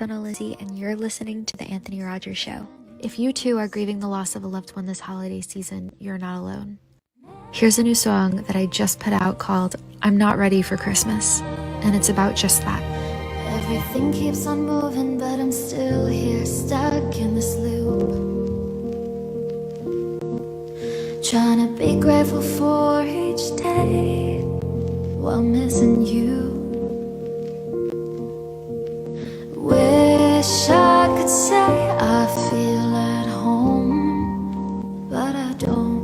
Fennel Lizzie, and you're listening to The Anthony Rogers Show. If you too are grieving the loss of a loved one this holiday season, you're not alone. Here's a new song that I just put out called I'm Not Ready for Christmas, and it's about just that. Everything keeps on moving, but I'm still here, stuck in this loop. Trying to be grateful for each day while missing you. Wish I could say I feel at home, but I don't.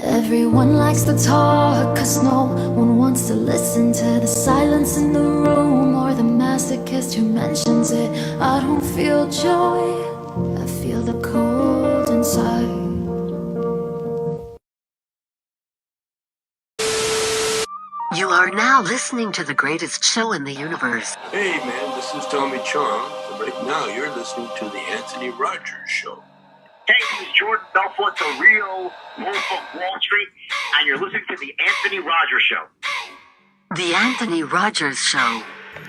Everyone likes to talk, 'cause no one wants to listen to the silence in the room, or the masochist who mentions it. I don't feel joy, I feel the cold inside. You are now listening to the greatest show in the universe. Hey man, this is Tommy Chong, and right now you're listening to the Anthony Rogers Show. Hey, this is Jordan Belfort, the real Wolf of Wall Street, and you're listening to the Anthony Rogers Show. The Anthony Rogers Show.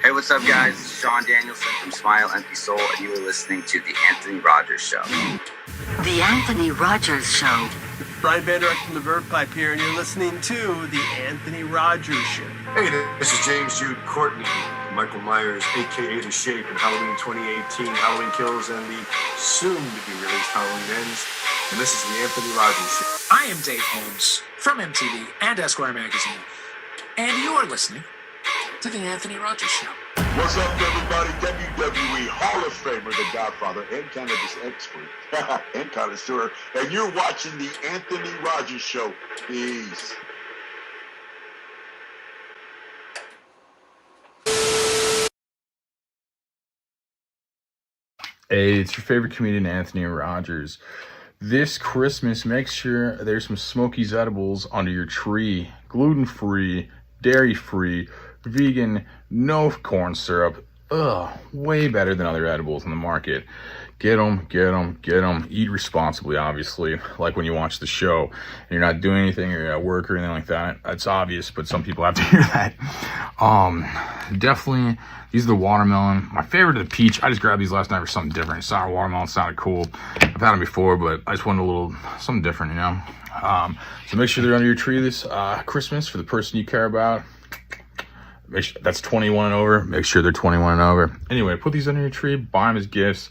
Hey, what's up, guys? It's Sean Danielson from Smile Empty Soul, and you are listening to the Anthony Rogers Show. The Anthony Rogers Show. Brian Van Dyke from the Verve Pipe here, and you're listening to the Anthony Rogers Show. Hey, this is James Jude Courtney, Michael Myers, a.k.a. The Shape, in Halloween 2018, Halloween Kills, and the soon-to-be-released Halloween Ends. And this is the Anthony Rogers Show. I am Dave Holmes from MTV and Esquire Magazine, and you are listening to the Anthony Rogers Show. What's up, everybody? WWE Hall of Famer, the Godfather, and cannabis expert, and connoisseur, and you're watching the Anthony Rogers Show. Peace. Hey, it's your favorite comedian, Anthony Rogers. This Christmas, make sure there's some Smokies edibles under your tree. Gluten-free, dairy-free, vegan, no corn syrup. Way better than other edibles on the market. Get them. Eat responsibly, obviously. Like when you watch the show and you're not doing anything or you're at work or anything like that. That's obvious, but some people have to hear that. Definitely, these are the watermelon. My favorite are the peach. I just grabbed these last night for something different. Sour watermelon sounded cool. I've had them before, but I just wanted a little something different, you know? So make sure they're under your tree this Christmas for the person you care about. Make sure that's 21 and over. Make sure they're 21 and over. Anyway, put these under your tree. Buy them as gifts.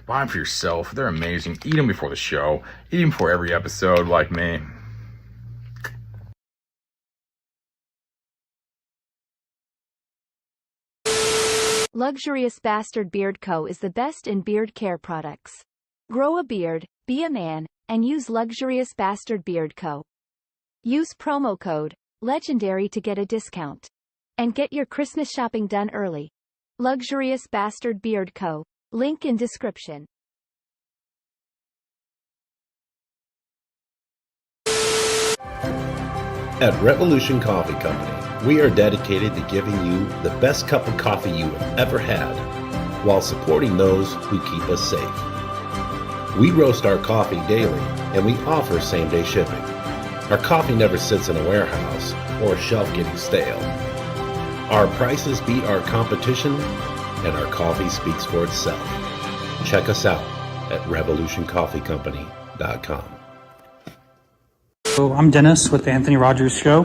Buy them for yourself. They're amazing. Eat them before the show. Eat them before every episode, like me. Luxurious Bastard Beard Co. is the best in beard care products. Grow a beard, be a man, and use Luxurious Bastard Beard Co. Use promo code LEGENDARY to get a discount. And get your Christmas shopping done early. Luxurious Bastard Beard Co. Link in description. At Revolution Coffee Company, we are dedicated to giving you the best cup of coffee you have ever had, while supporting those who keep us safe. We roast our coffee daily, and we offer same-day shipping. Our coffee never sits in a warehouse or a shelf getting stale. Our prices beat our competition, and our coffee speaks for itself. Check us out at revolutioncoffeecompany.com. So I'm Dennis with the Anthony Rogers Show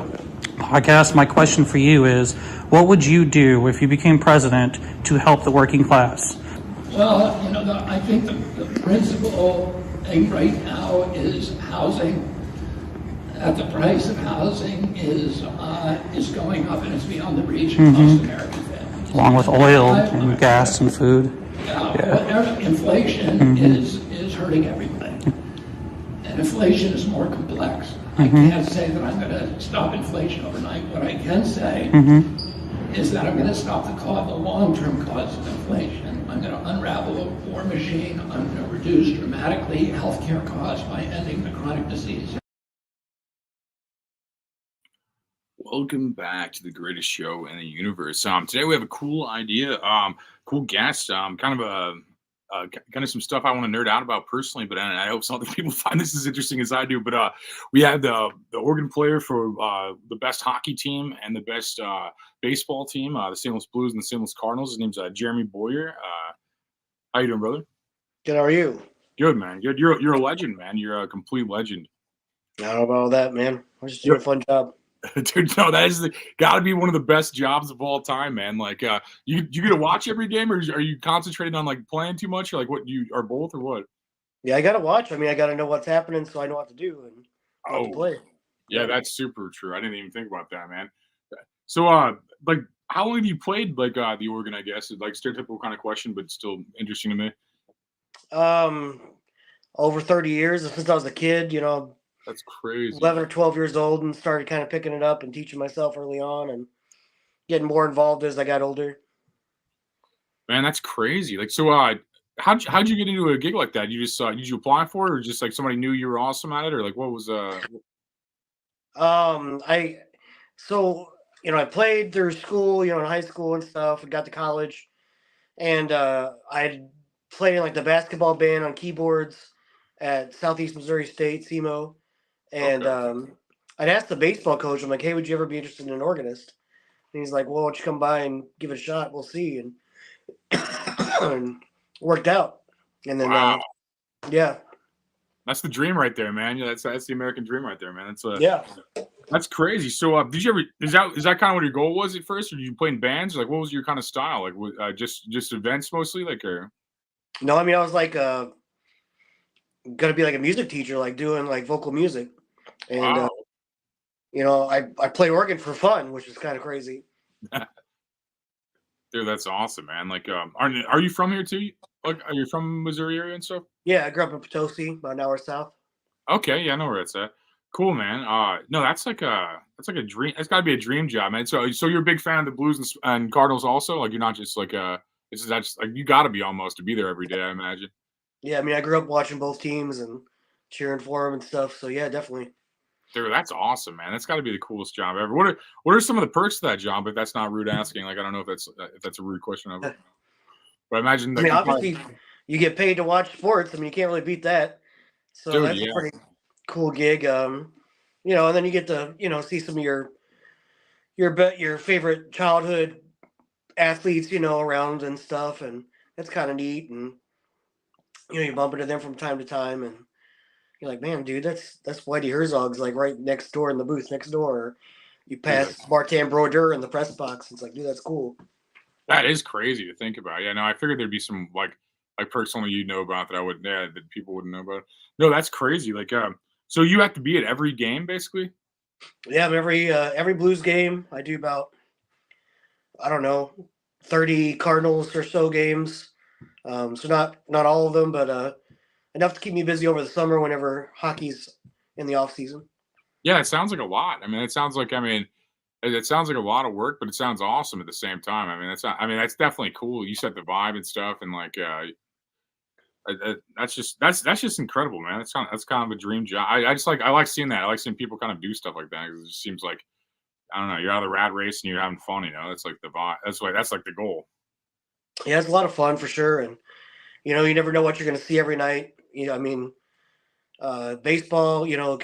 podcast. My question for you is, what would you do if you became president to help the working class? Well, I think the principal thing right now is housing. That the price of housing is going up, and it's beyond the reach of most American families. Along with oil and gas and food. Inflation is hurting everybody. And inflation is more complex. I can't say that I'm going to stop inflation overnight. What I can say is that I'm going to stop the long-term cause of inflation. I'm going to unravel a war machine. I'm going to reduce dramatically healthcare costs by ending the chronic disease. Welcome back to the greatest show in the universe. Today we have a cool idea, cool guest, kind of kind of some stuff I want to nerd out about personally, but I hope some other people find this as interesting as I do. But we had the organ player for the best hockey team and the best baseball team, the St. Louis Blues and the St. Louis Cardinals. His name's Jeremy Boyer. How you doing, brother? Good. How are you? Good, man. Good. You're a legend, man. You're a complete legend. I don't know about all that, man. I'm just doing a fun job. Dude, no, that is got to be one of the best jobs of all time, man. Like, you get to watch every game, or are you concentrating on like playing too much, or like what you are both, or what? Yeah, I gotta watch. I mean, I gotta know what's happening, so I know what to do and what to play. Yeah, that's super true. I didn't even think about that, man. So, like, how long have you played like the organ? I guess it's like stereotypical kind of question, but still interesting to me. Over 30 years since I was a kid. You know, that's crazy. 11 or 12 years old, and started kind of picking it up and teaching myself early on, and getting more involved as I got older. Man, that's crazy. Like, so, how'd you get into a gig like that? You just did you apply for it, or just like somebody knew you were awesome at it, or like what was I played through school, in high school and stuff, and got to college, and I played in like the basketball band on keyboards at Southeast Missouri State, SEMO, and I'd asked the baseball coach, I'm like, hey, would you ever be interested in an organist? And he's like, well, why don't you come by and give it a shot? We'll see. And, and worked out. And then, yeah. That's the dream right there, man. Yeah, that's the American dream right there, man. That's yeah. That's crazy. So, did you ever? Is that kind of what your goal was at first, or did you play in bands? Like, what was your kind of style? Like, just events mostly, like, or? No, I mean, I was like, gonna be like a music teacher, like doing like vocal music, and I play organ for fun, which is kind of crazy. Dude, that's awesome, man. Like, are you from here too? Like, are you from Missouri area and stuff? Yeah, I grew up in Potosi, about an hour south. Okay, yeah, I know where it's at. Cool, man. No, that's like a dream. It's got to be a dream job, man. So you're a big fan of the Blues and Cardinals, also. Like, you're not just like that's like you got to be almost to be there every day, I imagine. Yeah, I mean, I grew up watching both teams and cheering for them and stuff. So yeah, definitely. Dude, that's awesome, man. That's got to be the coolest job ever. What are some of the perks of that job? If that's not rude asking, like I don't know if that's a rude question of it. But I imagine. I mean, obviously, you get paid to watch sports. I mean, you can't really beat that. So dude, that's a pretty cool gig. And then you get to see some of your favorite childhood athletes, around and stuff, and that's kind of neat. And you bump into them from time to time, and you're like, man, dude, that's Whitey Herzog's like right next door in the booth next door. Or you pass Martin Brodeur in the press box. It's like, dude, that's cool. That is crazy to think about. Yeah, no, I figured there'd be some like personally you know about that I wouldn't, that people wouldn't know about. No, that's crazy. Like, so you have to be at every game, basically. Yeah, every Blues game. I do about, I don't know, 30 Cardinals or so games. So not all of them, but enough to keep me busy over the summer whenever hockey's in the off season. Yeah, it sounds like a lot. I mean, it sounds like a lot of work, but it sounds awesome at the same time. I mean, that's definitely cool. You set the vibe and stuff, and like, that's just incredible, man. That's kind of a dream job. I like seeing that. I like seeing people kind of do stuff like that. It just seems like, I don't know, you're out of the rat race and you're having fun. That's like the vibe. That's like the goal. Yeah, it's a lot of fun for sure, and you never know what you're going to see every night. I mean, baseball. It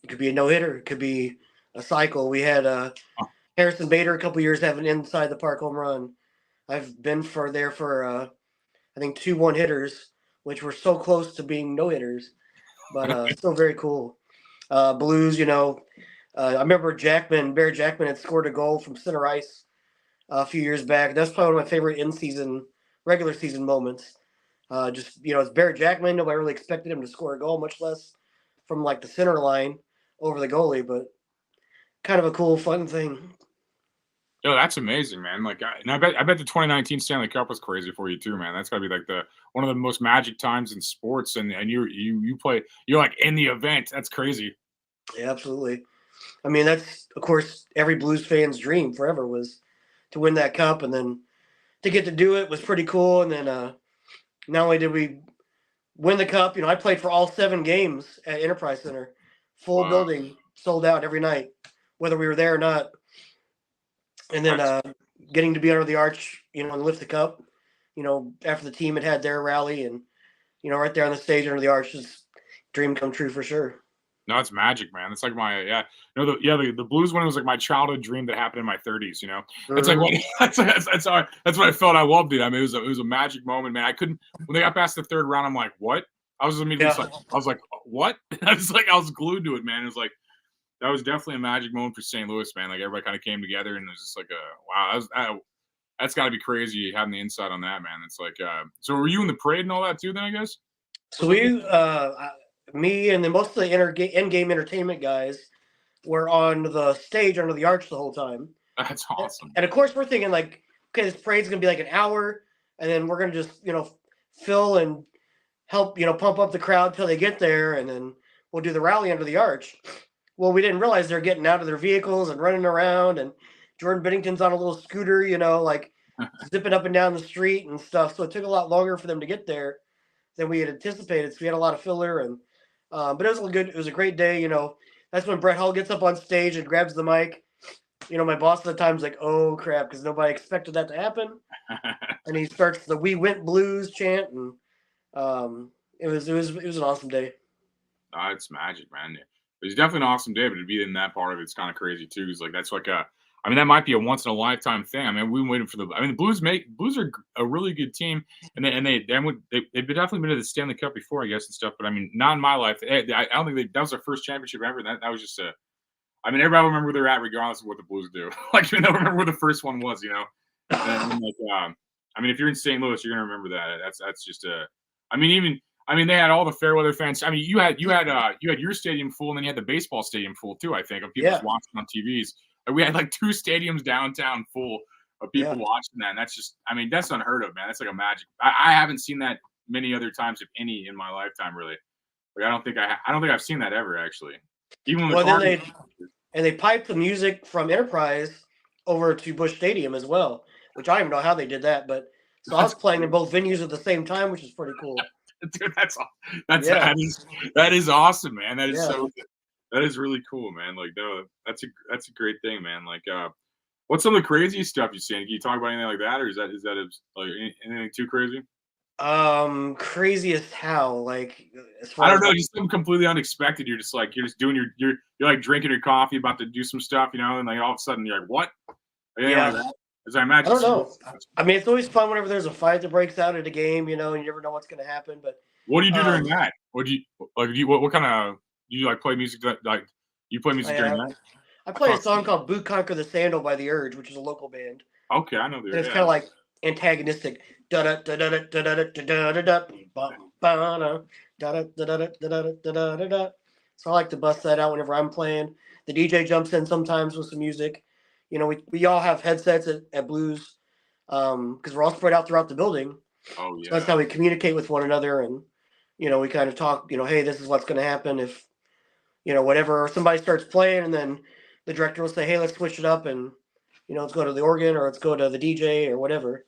could be a no hitter. It could be a cycle. We had Harrison Bader a couple years having inside the park home run. I've been for I think 2 1-hitters, which were so close to being no hitters, but still very cool. Blues, I remember Barry Jackman had scored a goal from center ice a few years back. That's probably one of my favorite regular season moments. It's Barry Jackman. Nobody really expected him to score a goal, much less from like the center line over the goalie, but kind of a cool, fun thing. Yo, that's amazing, man. Like, I bet the 2019 Stanley Cup was crazy for you too, man. That's gotta be like one of the most magic times in sports, and you play, you're like in the event. That's crazy. Yeah, absolutely. I mean, that's of course every Blues fan's dream forever was to win that cup, and then to get to do it was pretty cool. And then not only did we win the cup, I played for all 7 games at Enterprise Center, full building, sold out every night, whether we were there or not. And then getting to be under the arch, and lift the cup, after the team had their rally, and right there on the stage under the arch, just dream come true for sure. No, it's magic, man. It's like my the blues one was like my childhood dream that happened in my 30s. It's like what that's what I felt. I loved it. I mean, it was a magic moment, man. I couldn't when they got past the third round. I'm like, what? I was immediately I was like, what? I was glued to it, man. It was like that was definitely a magic moment for St. Louis, man. Like everybody kind of came together, and it was just like wow. That's got to be crazy having the insight on that, man. It's like so were you in the parade and all that too? Then I guess. So me and then most of the in-game entertainment guys were on the stage under the arch the whole time. That's awesome. And of course, we're thinking like, okay, this parade's gonna be like an hour, and then we're gonna just fill and help pump up the crowd till they get there, and then we'll do the rally under the arch. Well, we didn't realize they're getting out of their vehicles and running around, and Jordan Bennington's on a little scooter, like zipping up and down the street and stuff. So it took a lot longer for them to get there than we had anticipated. So we had a lot of filler, and but it was good. It was a great day. That's when Brett Hull gets up on stage and grabs the mic. My boss at the time's like, "Oh crap," because nobody expected that to happen. And he starts the "We Went Blues" chant, and it was an awesome day. Oh, it's magic, man. It was definitely an awesome day, but to be in that part of it's kind of crazy too. It's like that's like that might be a once in a lifetime thing. I mean, we've been waiting for the Blues are a really good team, and they've definitely been to the Stanley Cup before, I guess, and stuff. But I mean, not in my life. I don't think that was their first championship ever. That was just everybody will remember where they're at regardless of what the Blues do. Like they'll remember where the first one was, And if you're in St. Louis, you're gonna remember that. That's just they had all the Fairweather fans. I mean, you had your stadium full, and then you had the baseball stadium full too. I think of people watching on TVs. We had like 2 stadiums downtown full of people watching that. And that's just, that's unheard of, man. That's like a magic. I haven't seen that many other times, if any, in my lifetime, really. Like I don't think I've seen that ever, actually. Even when they piped the music from Enterprise over to Busch Stadium as well, which I don't even know how they did that, but so I was playing in both venues at the same time, which is pretty cool. Dude, that is awesome, man. That is so good. That is really cool, man. Like, no, that's a great thing, man. Like, what's some of the craziest stuff you've seen? Can you talk about anything like that, or is that like anything too crazy? Craziest how? Like, I don't know, just something completely unexpected. You're just doing you're like drinking your coffee, about to do some stuff, and like all of a sudden you're like, what? Yeah. Like as I imagine. I don't know. It's always fun whenever there's a fight that breaks out at a game, and you never know what's going to happen. But what do you do during that? What do you like? What kind of do you like play music? Like you play music during that? I play a song called "Boot Conquer the Sandal" by The Urge, which is a local band. Okay, I know the Urge. It's kind of like antagonistic. So I like to bust that out whenever I'm playing. The DJ jumps in sometimes with some music. We all have headsets at Blues because we're all spread out throughout the building. Oh yeah. So that's how we communicate with one another, and we kind of talk. Hey, this is what's going to happen if whatever somebody starts playing, and then the director will say, hey, let's switch it up, and let's go to the organ or let's go to the DJ or whatever.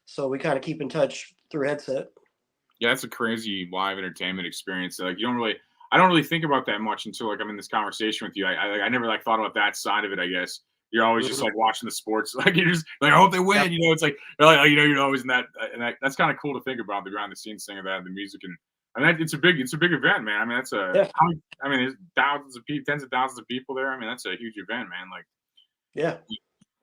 So we kind of keep in touch through headset. Yeah, that's a crazy live entertainment experience. Like I don't really think about that much until like I'm in this conversation with you. I never like thought about that side of it. I guess you're always just like watching the sports. Like you're just like, I hope they win. Yep. It's like you're always in that, and that's kind of cool to think about the behind the scenes thing of that, the music and it's a big event, man. There's thousands of people, tens of thousands of people there. That's a huge event, man. Like, yeah.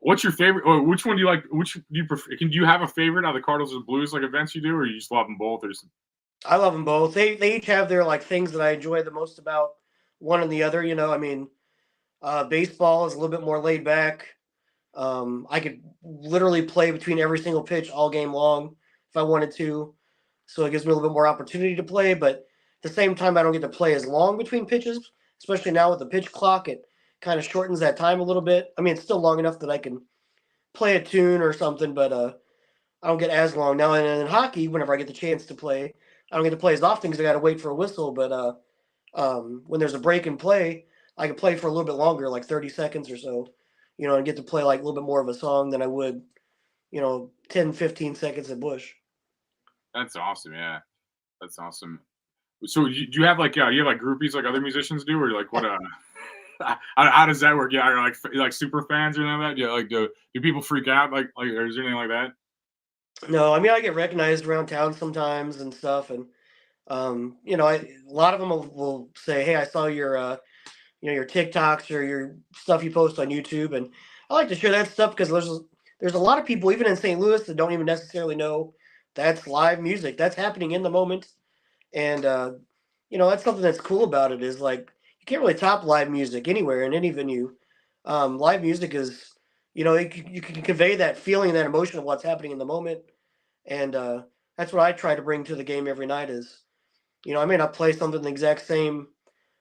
What's your favorite? Or which one do you like? Which do you prefer? Do you have a favorite out of the Cardinals or the Blues like events you do, or you just love them both? Or just... I love them both. They each have their like things that I enjoy the most about one and the other. Baseball is a little bit more laid back. I could literally play between every single pitch all game long if I wanted to. So it gives me a little bit more opportunity to play, but at the same time, I don't get to play as long between pitches, especially now with the pitch clock. It kind of shortens that time a little bit. It's still long enough that I can play a tune or something, but I don't get as long. Now, and in hockey, whenever I get the chance to play, I don't get to play as often because I got to wait for a whistle, but when there's a break in play, I can play for a little bit longer, like 30 seconds or so, and get to play like a little bit more of a song than I would, 10, 15 seconds at Busch. That's awesome. Yeah, that's awesome. So do you have like groupies like other musicians do, or like what? How does that work? Yeah, are like super fans or anything like that? Yeah, like do people freak out like or is there anything like that? No, I mean I get recognized around town sometimes and stuff, and a lot of them will say, "Hey, I saw your your TikToks or your stuff you post on YouTube," and I like to share that stuff because there's a lot of people even in St. Louis that don't even necessarily know that's live music that's happening in the moment, and that's something that's cool about it is like you can't really top live music anywhere in any venue. Live music is you can convey that feeling, that emotion of what's happening in the moment, and that's what I try to bring to the game every night. Is I may not play something the exact same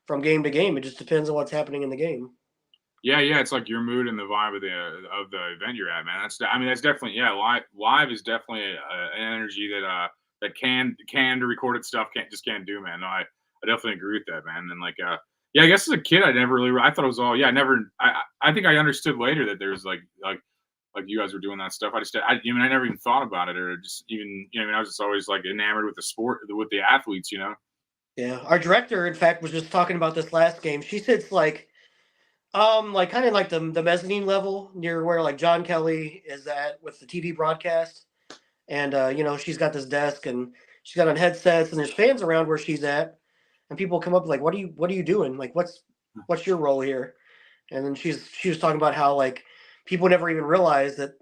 from game to game. It just depends on what's happening in the game. Yeah, yeah, it's like your mood and the vibe of the event you're at, man. I mean, that's definitely yeah. Live is definitely an energy that that canned recorded stuff can't do, man. No, I definitely agree with that, man. And like yeah, I guess as a kid, I never really I thought it was all yeah. I never I think I understood later that there's like you guys were doing that stuff. I mean I never even thought about it or just even I mean I was just always like enamored with the sport with the athletes, you know. Yeah, our director, in fact, was just talking about this last game. She sits like kind of like the mezzanine level near where like John Kelly is at with the TV broadcast, and she's got this desk and she's got on headsets and there's fans around where she's at, and people come up like, what are you doing? Like, what's your role here? And then she was talking about how like people never even realize that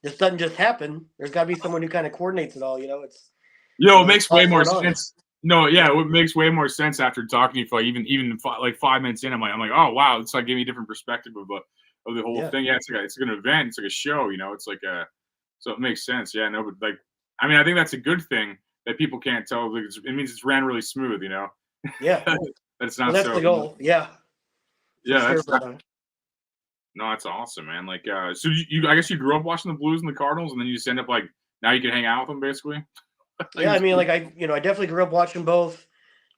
this doesn't just happen. There's got to be someone who kind of coordinates it all. It's It there's makes a way lot more going on. sense. No, yeah, it makes way more sense after talking to you for like, like 5 minutes in. I'm like, oh wow, it's like gave me a different perspective of the whole Yeah. thing. Yeah, it's like an event, it's like a show, It's like a so it makes sense. Yeah, no, but like, I mean, I think that's a good thing that people can't tell. Like, it means it's ran really smooth, Yeah. that it's Well, not that's so. the goal. Yeah, for Yeah, sure. that's no, that's awesome, man. Like, so I guess you grew up watching the Blues and the Cardinals, and then you just end up like now you can hang out with them, basically. Like, Yeah, I it's mean, cool. like I definitely grew up watching both.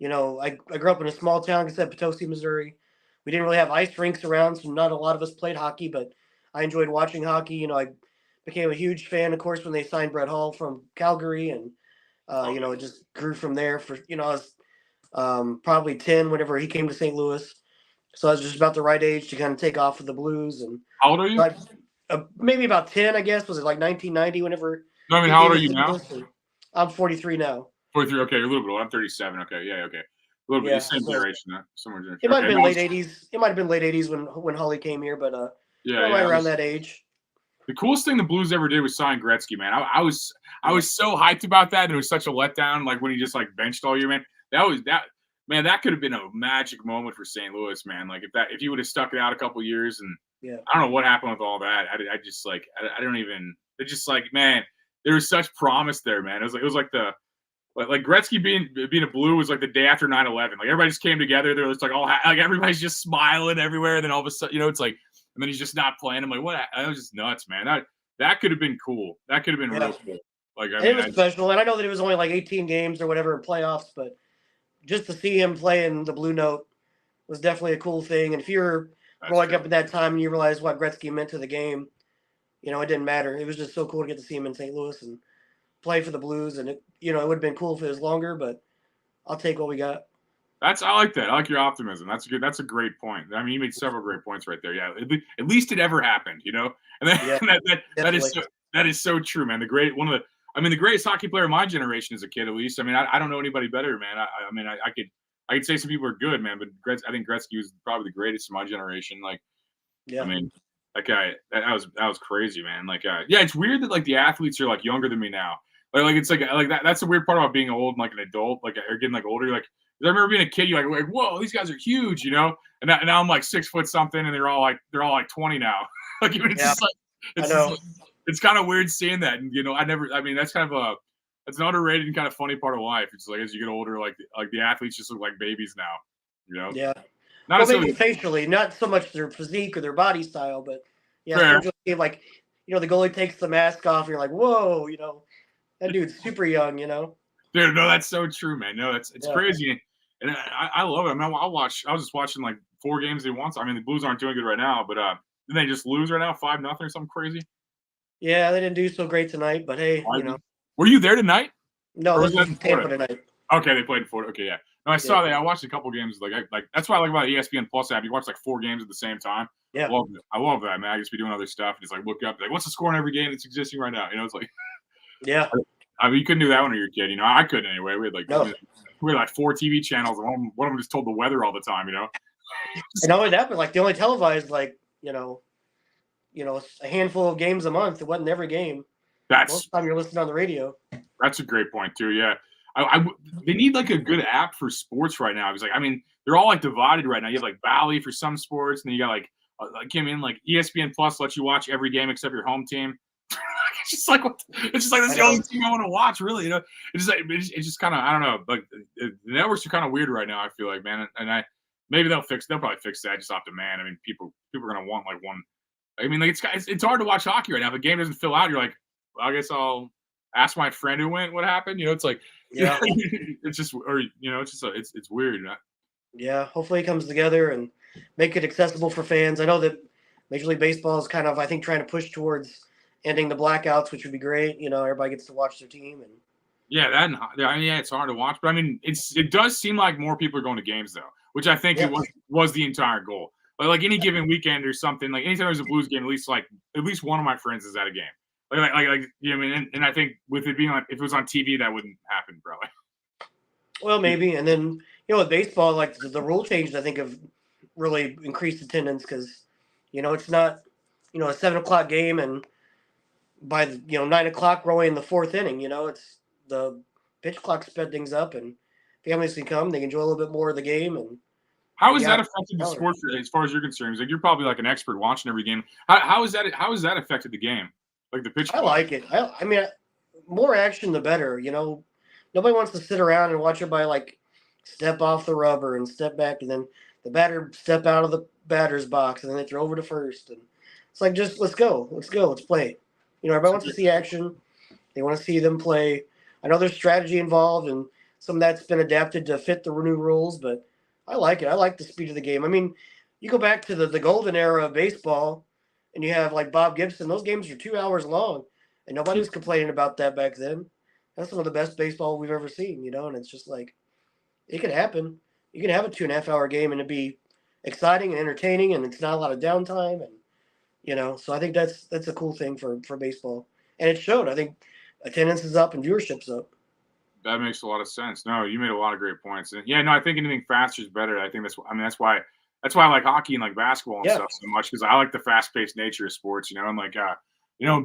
I grew up in a small town, like I said, Potosi, Missouri. We didn't really have ice rinks around, so not a lot of us played hockey, but I enjoyed watching hockey. I became a huge fan, of course, when they signed Brett Hall from Calgary, and it just grew from there. I was probably 10 whenever he came to St. Louis, so I was just about the right age to kind of take off with the Blues. And How old are you? maybe about 10, I guess. Was it like 1990 whenever No, I mean, he how came old are to you St. now? Louis? I'm 43 now. 43. Okay, you're a little bit old. I'm 37. Okay, yeah, okay. A little bit Yeah, same so generation, similar generation. it might have Okay, been no, late '80s. It might have been late '80s when Holly came here, but yeah, right yeah. around that age. The coolest thing the Blues ever did was sign Gretzky, man. I was so hyped about that, and it was such a letdown. Like when he just like benched all year, man. Man. That could have been a magic moment for St. Louis, man. Like if he would have stuck it out a couple years, and Yeah. I don't know what happened with all that. I just like I don't even. It's just like man, there was such promise there, man. It was like the like Gretzky being a Blue was like the day after 9/11. Like everybody just came together. They're just like like everybody's just smiling everywhere. And then all of a sudden, it's like, and then he's just not playing. I'm like, what? That was just nuts, man. That could have been cool. That could have been real cool. Like It was special, and I know that it was only like 18 games or whatever in playoffs, but just to see him play in the Blue Note was definitely a cool thing. And if you're growing up at that time and you realize what Gretzky meant to the game, it didn't matter. It was just so cool to get to see him in St. Louis and play for the Blues. And it would have been cool if it was longer, but I'll take what we got. I like that. I like your optimism. That's good. That's a great point. I mean, you made several great points right there. Yeah, at least it ever happened, And Yeah, that is so true, man. The greatest hockey player of my generation as a kid, at least. I mean, I don't know anybody better, man. I could say some people are good, man, but I think Gretzky was probably the greatest in my generation. Like, yeah. I mean, that guy, that was crazy, man. Like, yeah, it's weird that like the athletes are like younger than me now. Like it's like that. That's the weird part about being old and like an adult, like or getting like older. You're like, I remember being a kid, you're like, whoa, these guys are huge, And now I'm like 6 foot something, and they're all like 20 now. Like it's just like it's kind of weird seeing that, and I mean that's kind of that's an underrated and kind of funny part of life. It's like as you get older, like the athletes just look like babies now. Yeah. Not Well, necessarily maybe facially, not so much their physique or their body style, but yeah, fair. sometimes you'll see, like, the goalie takes the mask off, and you're like, whoa, that dude's super young, Dude, no, that's so true, man. No, it's Yeah. crazy, and I love it. I mean, I was just watching like 4 games they won. I mean, the Blues aren't doing good right now, but didn't they just lose right now, 5-0 or something crazy? Yeah, they didn't do so great tonight, but hey, Were you there tonight? No, Or this that was in Tampa Florida? tonight. Okay, they played in Florida. Okay, yeah. No, I saw that. I watched a couple games. Like that's what I like about ESPN Plus app. You watch like 4 games at the same time. Yeah. I love that, man. I just be doing other stuff and just like look up like what's the score in every game that's existing right now. It's like Yeah. I mean, you couldn't do that when you were a kid. You know, I couldn't anyway. No. We had like 4 TV channels, and one of them just told the weather all the time. You know. And not only that, but like they only televised like a handful of games a month. It wasn't every game. Most of the time you're listening on the radio. That's a great point too. Yeah, they need like a good app for sports right now. Because like, I mean, they're all like divided right now. You have like Valley for some sports, and then you got like like ESPN Plus lets you watch every game except your home team. It's just like that's the only team I want to watch, really. You know, it's just kind of, I don't know. Like the networks are kind of weird right now. I feel like, man, and maybe they'll probably fix that just off demand. I mean, people are gonna want like one. I mean, like it's hard to watch hockey right now. If the game doesn't fill out, you're like, well, I guess I'll ask my friend who went what happened. You know, it's like, yeah, it's just, or you know, it's just it's weird. Yeah, hopefully it comes together and make it accessible for fans. I know that Major League Baseball is kind of, I think, trying to push towards ending the blackouts, which would be great. You know, everybody gets to watch their team. And yeah, it's hard to watch, but I mean, it does seem like more people are going to games though, which I think it was the entire goal. Like any given weekend or something, like anytime there's a Blues game, at least one of my friends is at a game. Like you know what I mean? And I think with it being if it was on TV, that wouldn't happen, probably. Well, maybe. And then, with baseball, like the rule changes, I think have really increased attendance because, it's not, a 7:00 game and by 9:00 we're only in the fourth inning. It's the pitch clock sped things up and families can come, they can enjoy a little bit more of the game. And how has that affected the sport as far as you're concerned? Like you're probably like an expert watching every game. How has that affected the game? Like the pitch clock? I like it. I mean, more action the better. Nobody wants to sit around and watch everybody like step off the rubber and step back, and then the batter step out of the batter's box, and then they throw over to first. And it's like, just let's go, let's play. Everybody wants to see action. They want to see them play. I know there's strategy involved, and some of that's been adapted to fit the new rules, but I like it. I like the speed of the game. I mean, you go back to the golden era of baseball, and you have like Bob Gibson. Those games are 2 hours long, and nobody was complaining about that back then. That's some of the best baseball we've ever seen, and it's just like, it could happen. You can have a 2.5-hour game and it'd be exciting and entertaining, and it's not a lot of downtime, and so I think that's a cool thing for baseball, and it showed. I think attendance is up and viewership's up. That makes a lot of sense. No, you made a lot of great points, and yeah, no, I think anything faster is better. I think that's why I like hockey and like basketball and stuff so much, because I like the fast-paced nature of sports. And like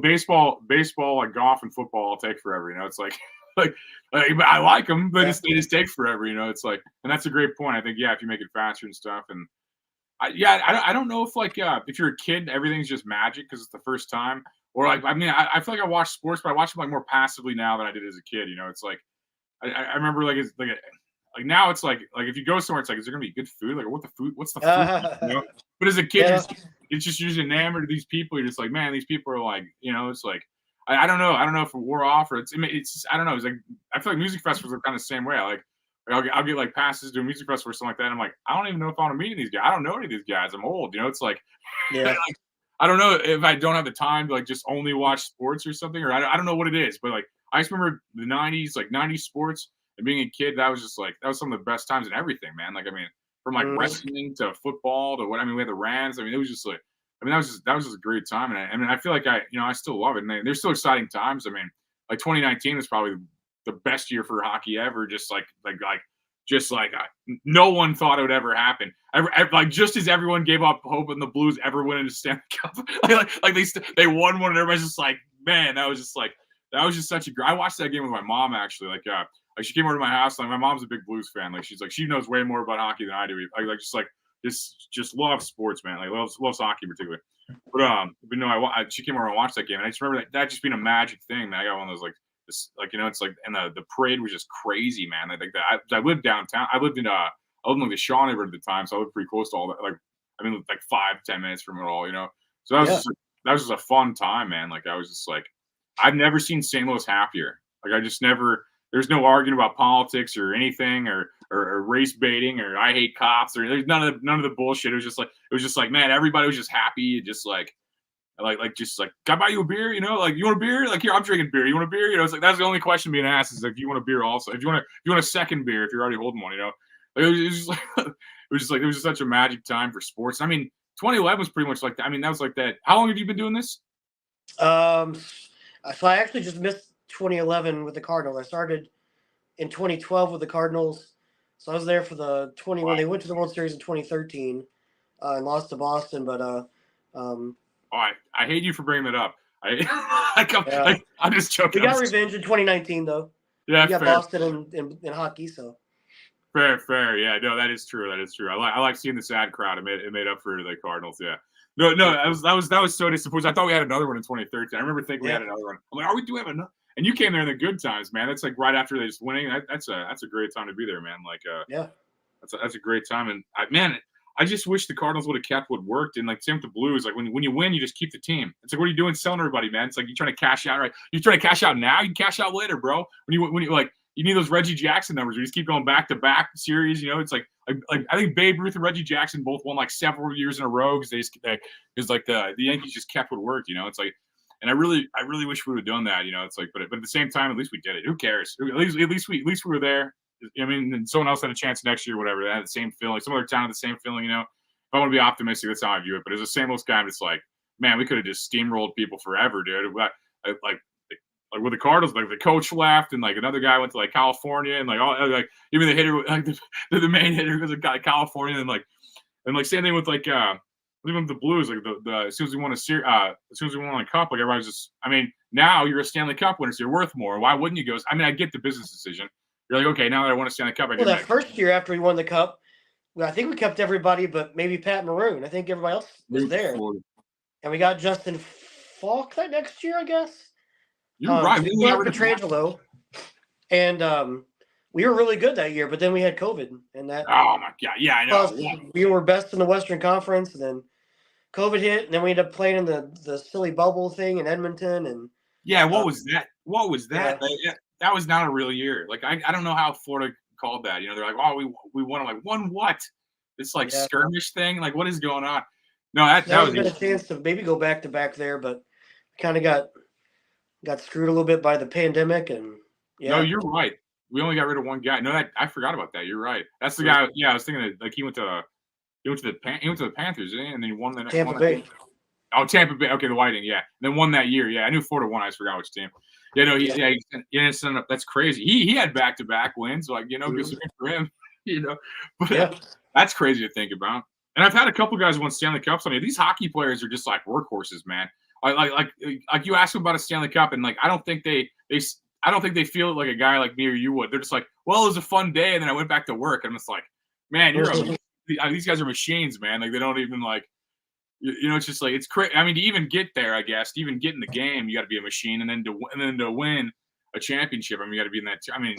baseball, like golf and football, will take forever. It's like. Like I like them, but they just take forever. It's like, and that's a great point. I think, if you make it faster and stuff, and I don't know if like if you're a kid, everything's just magic because it's the first time, or like I feel like I watch sports, but I watch them like more passively now than I did as a kid. It's like I remember like it's like now it's like if you go somewhere, it's like, is there gonna be good food? Like what's the food? But as a kid, it's just you're just enamored of these people. You're just like, man, these people are like, it's like. I don't know. I don't know if it wore off or it's just, I don't know. It's like, I feel like music festivals are kind of the same way. I'll get like passes to a music festival or something like that. And I'm like, I don't even know if I want to meet these guys. I don't know any of these guys. I'm old. It's like, I don't know if I don't have the time to like just only watch sports or something, or I don't know what it is. But like, I just remember the 90s, like 90s sports, and being a kid, that was some of the best times in everything, man. Like, I mean, from like wrestling to football to we had the Rams. I mean, it was just like, that was just a great time, and I feel like I still love it. And there's still exciting times. I mean, like 2019 was probably the best year for hockey ever. Just like no one thought it would ever happen. Like just as everyone gave up hope in the Blues ever winning the Stanley Cup, like they won one, and everybody's just like, man, that was just such a great. I watched that game with my mom actually. Like she came over to my house. Like my mom's a big Blues fan. Like she's like, she knows way more about hockey than I do. Just loves sports, man. Like loves hockey particularly. But she came over and watched that game, and I just remember that just being a magic thing, man. I got one of those it's like, and the parade was just crazy, man. I think that I lived downtown. I lived in the Shaw neighborhood at the time, so I lived pretty close to all that. Like 5-10 minutes from it all, So that was just a fun time, man. Like I was just like, I've never seen St. Louis happier. Like I just never. There's no arguing about politics or anything or race baiting or I hate cops or there's none of the bullshit. It was just like, man, everybody was just happy. Just like can I buy you a beer? Like you want a beer? Like here, I'm drinking beer. You want a beer? It's like that's the only question being asked is like, you want a beer also? If you want a second beer, if you're already holding one, Like, it was just such a magic time for sports. I mean, 2011 was pretty much like that. I mean, that was like that. How long have you been doing this? So I actually just missed 2011 with the Cardinals. I started in 2012 with the Cardinals, so I was there for the 20 when they went to the World Series in 2013 and lost to Boston. But I hate you for bringing that up. yeah. I'm just joking. We got revenge in 2019 though. Yeah, we got fair. Boston in hockey, so. Fair. Yeah, no, that is true. I like seeing the sad crowd. It made up for the Cardinals. Yeah. No, that was so disappointing. I thought we had another one in 2013. I remember thinking we had another one. I'm like, do we have another? And you came there in the good times, man. That's like right after they just winning. That's a great time to be there, man. Like, yeah, that's a great time. And I just wish the Cardinals would have kept what worked. And like same with the Blues. Like when you win, you just keep the team. It's like, what are you doing selling everybody, man? It's like you're trying to cash out, right? You're trying to cash out now. You can cash out later, bro. When you like. You need those Reggie Jackson numbers. You just keep going back to back series. You know, it's like I think Babe Ruth and Reggie Jackson both won like several years in a row because because like the Yankees just kept what worked. You know, it's like, and I really wish we would have done that. You know, it's like, but at the same time, at least we did it. Who cares? At least we were there. I mean, and someone else had a chance next year, whatever. They had the same feeling. Some other town had the same feeling. You know, if I want to be optimistic, that's how I view it. But as a St. Louis guy, I'm just like, man, we could have just steamrolled people forever, dude. Like with the Cardinals, like the coach left, and like another guy went to like California, and like all like even the hitter, like the main hitter was a guy California, and like same thing with like even with the Blues, like the as soon as we won a cup, like everybody's just. I mean, now you're a Stanley Cup winner, so you're worth more. Why wouldn't you go? I mean, I get the business decision. You're like, okay, now that I won a Stanley Cup, that first year after we won the cup, I think we kept everybody, but maybe Pat Maroon. I think everybody else was there, and we got Justin Falk that next year, I guess. You're right. We got Petrangelo, and we were really good that year. But then we had COVID, and that. Oh my god! Yeah, I know. Yeah. We were best in the Western Conference, and then COVID hit, and then we ended up playing in the silly bubble thing in Edmonton, and. Yeah, what was that? What was that? Yeah. Like, that was not a real year. Like I don't know how Florida called that. You know, they're like, oh, we won. I'm like, won what? This like skirmish thing. Like, what is going on? No, that was a chance to maybe go back to back there, but kind of got screwed a little bit by the pandemic, and No, you're right. We only got rid of one guy. No, I forgot about that. You're right. That's the guy. Yeah, I was thinking that like he went to the Panthers, didn't he? And then he won the Tampa Bay. Oh, Tampa Bay. Okay, the Whiting. Yeah, and then won that year. Yeah, I knew Florida won. I just forgot which team. Yeah, no, that's crazy. He had back-to-back wins. Like, you know, good for him. You know, but that's crazy to think about. And I've had a couple guys win Stanley Cups. I mean, these hockey players are just like workhorses, man. Like you ask them about a Stanley Cup, and like I don't think they feel it like a guy like me or you would. They're just like, well, it was a fun day, and then I went back to work. And I'm just like, man, these guys are machines, man. Like they don't even like, you know, it's just like it's crazy. I mean, to even get there, I guess, to even get in the game, you got to be a machine, and then to win a championship, I mean, you got to be in that. I mean,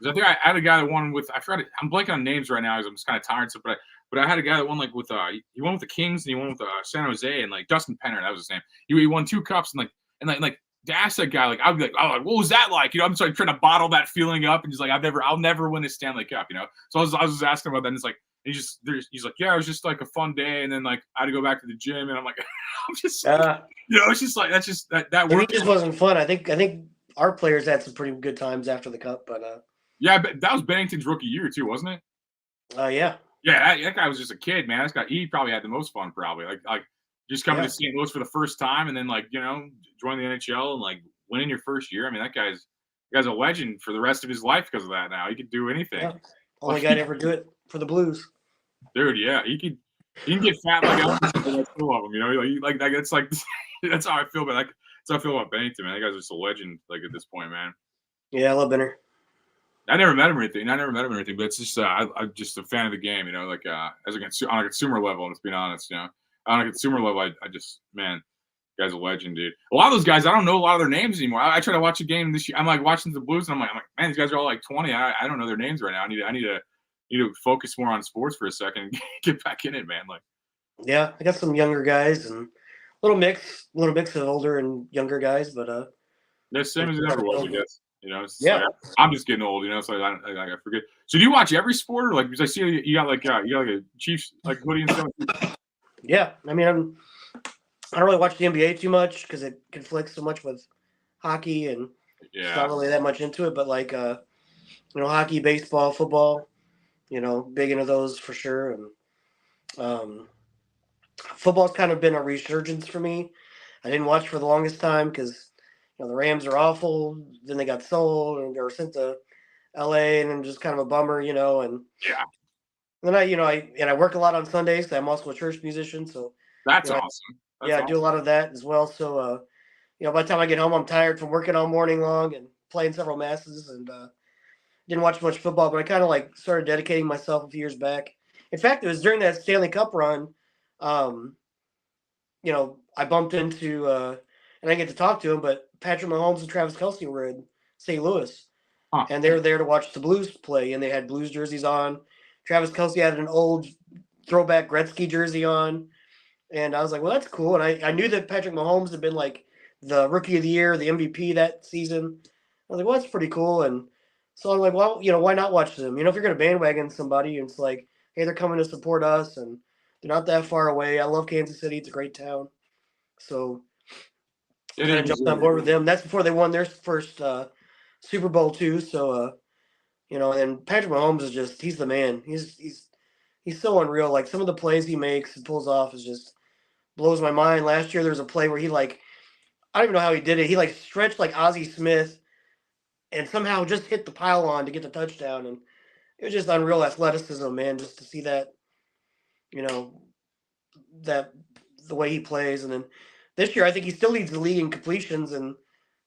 I think I had a guy that won with. I forgot. I'm blanking on names right now. I'm just kind of tired. So, but I had a guy that won like with he won with the Kings and he won with San Jose, and like Dustin Penner, that was his name. He won 2 cups, and like to ask that guy, like I'd be like, oh, what was that like? You know, I'm trying to bottle that feeling up, and he's like, I'll never win a Stanley Cup, you know. So I was just asking about that, and it's like he's like, yeah, it was just like a fun day, and then like I had to go back to the gym, and I'm like, I'm just, you know, it's just like that's just that work. It just wasn't fun. I think our players had some pretty good times after the cup, but yeah, but that was Bennington's rookie year too, wasn't it? Yeah. Yeah, that guy was just a kid, man. This guy, he probably had the most fun, probably. Like just coming to St. Louis for the first time, and then like you know joining the NHL and like winning your first year. I mean, that guy's a legend for the rest of his life because of that. Now he could do anything. Yeah. Only guy to ever do it for the Blues. Dude, yeah, he can get fat like Elvis. Two of them, you know, like it's like that's how I feel. But that's how I feel about Bennington, man. That guy's just a legend. Like at this point, man. Yeah, I love Benner. I never met him or anything. But it's just I'm just a fan of the game, you know. Like as on a consumer level, let's be honest, you know. On a consumer level, I just man, guy's a legend, dude. A lot of those guys, I don't know a lot of their names anymore. I try to watch a game this year. I'm like watching the Blues, and I'm like, man, these guys are all like 20. I don't know their names right now. I need to focus more on sports for a second and get back in it, man. Like, yeah, I got some younger guys and little mix of older and younger guys, but the same as it ever was, I guess. You know, it's like, I'm just getting old. You know, so I forget. So do you watch every sport, or like because I see you got like a Chiefs like hoodie and stuff? Yeah, I mean, I don't really watch the NBA too much because it conflicts so much with hockey, and it's not really that much into it. But like, you know, hockey, baseball, football, you know, big into those for sure. And football's kind of been a resurgence for me. I didn't watch for the longest time because, the Rams are awful. Then they got sold and they were sent to L.A. and then just kind of a bummer, and Yeah. then I work a lot on Sundays. I'm also a church musician, so That's awesome. That's I do a lot of that as well. So by the time I get home, I'm tired from working all morning long and playing several masses, and didn't watch much football. But I kind of like started dedicating myself a few years back. In fact, it was during that Stanley Cup run. Um, I bumped into and I didn't get to talk to him, but Patrick Mahomes and Travis Kelce were in St. Louis, and they were there to watch the Blues play, and they had Blues jerseys on. Travis Kelce had an old throwback Gretzky jersey on, and I was like, well, that's cool. And I knew that Patrick Mahomes had been like the Rookie of the Year, the MVP that season. I was like, well, that's pretty cool. And so I'm like, well, why not watch them? If you're going to bandwagon somebody, and it's like, hey, they're coming to support us, and they're not that far away. I love Kansas City; it's a great town. So kind of jumped on board with them. That's before they won their first Super Bowl too. So and then Patrick Mahomes is just—he's the man. He's so unreal. Like some of the plays he makes and pulls off is just blows my mind. Last year there was a play where he I don't even know how he did it. He stretched like Ozzie Smith and somehow just hit the pylon to get the touchdown, and it was just unreal athleticism, man. Just to see that, you know, that the way he plays, and then this year I think he still leads the league in completions, and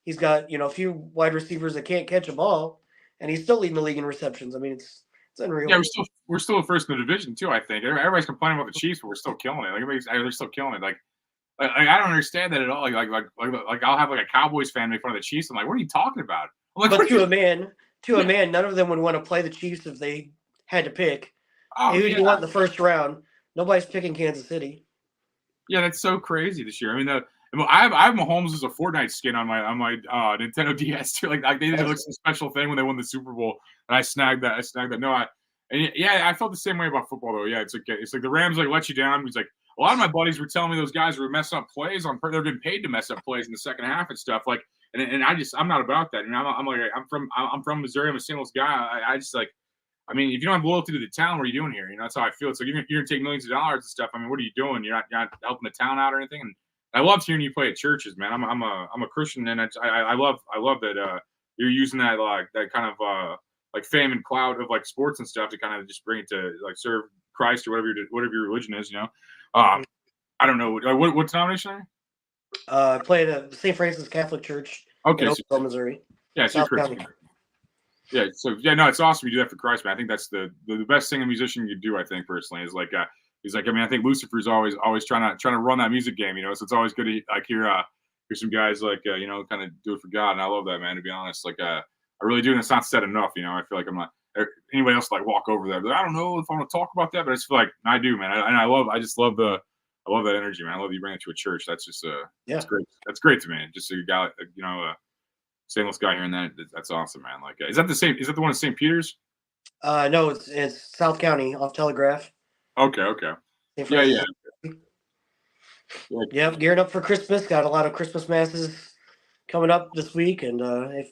he's got a few wide receivers that can't catch a ball, and he's still leading the league in receptions. I mean, it's unreal. Yeah, we're still first in the division too. I think everybody's complaining about the Chiefs, but we're still killing it. They're still killing it. Like I don't understand that at all. Like I'll have like a Cowboys fan make fun of the Chiefs. I'm like, what are you talking about? I'm like, but to a man, none of them would want to play the Chiefs if they had to pick. Oh, Hey, who do yeah. you want in the first round? Nobody's picking Kansas City. Yeah, that's so crazy this year. I mean, I have Mahomes as a Fortnite skin on my Nintendo DS too. Like they did like some special thing when they won the Super Bowl, and I snagged that. No, I felt the same way about football though. Yeah, it's like the Rams let you down. It's like a lot of my buddies were telling me those guys were messing up plays they're getting paid to mess up plays in the second half and stuff. Like, and I'm not about that. And I'm from Missouri. I'm a St. Louis guy. I just like. I mean, if you don't have loyalty to the town, what are you doing here? That's how I feel. It's like you're going to take millions of dollars and stuff. I mean, what are you doing? You're not helping the town out or anything. And I love hearing you play at churches, man. I'm a Christian, and I love that you're using that that kind of like fame and clout of like sports and stuff to kind of just bring it to like serve Christ or whatever your religion is. I don't know what denomination are you? I played at St. Francis Catholic Church in Oakville, Missouri. Yeah, so you're Christian. Yeah, so no, it's awesome you do that for Christ, man. I think that's the best thing a musician could do. I think personally is he's like. I mean, I think Lucifer's always trying to run that music game, So it's always good to hear some guys kind of do it for God, and I love that, man. To be honest, I really do, and it's not said enough. I feel like I'm not anybody else walk over there. I don't know if I want to talk about that, but I just feel like I do, man. I love that energy, man. I love you bring it to a church. That's just that's great. That's great to me. Just a guy, St. Louis guy here and that's awesome, man. Is that the same? Is that the one in St. Peter's? No, it's South County off Telegraph. Okay. Yeah. Yep, gearing up for Christmas. Got a lot of Christmas masses coming up this week, and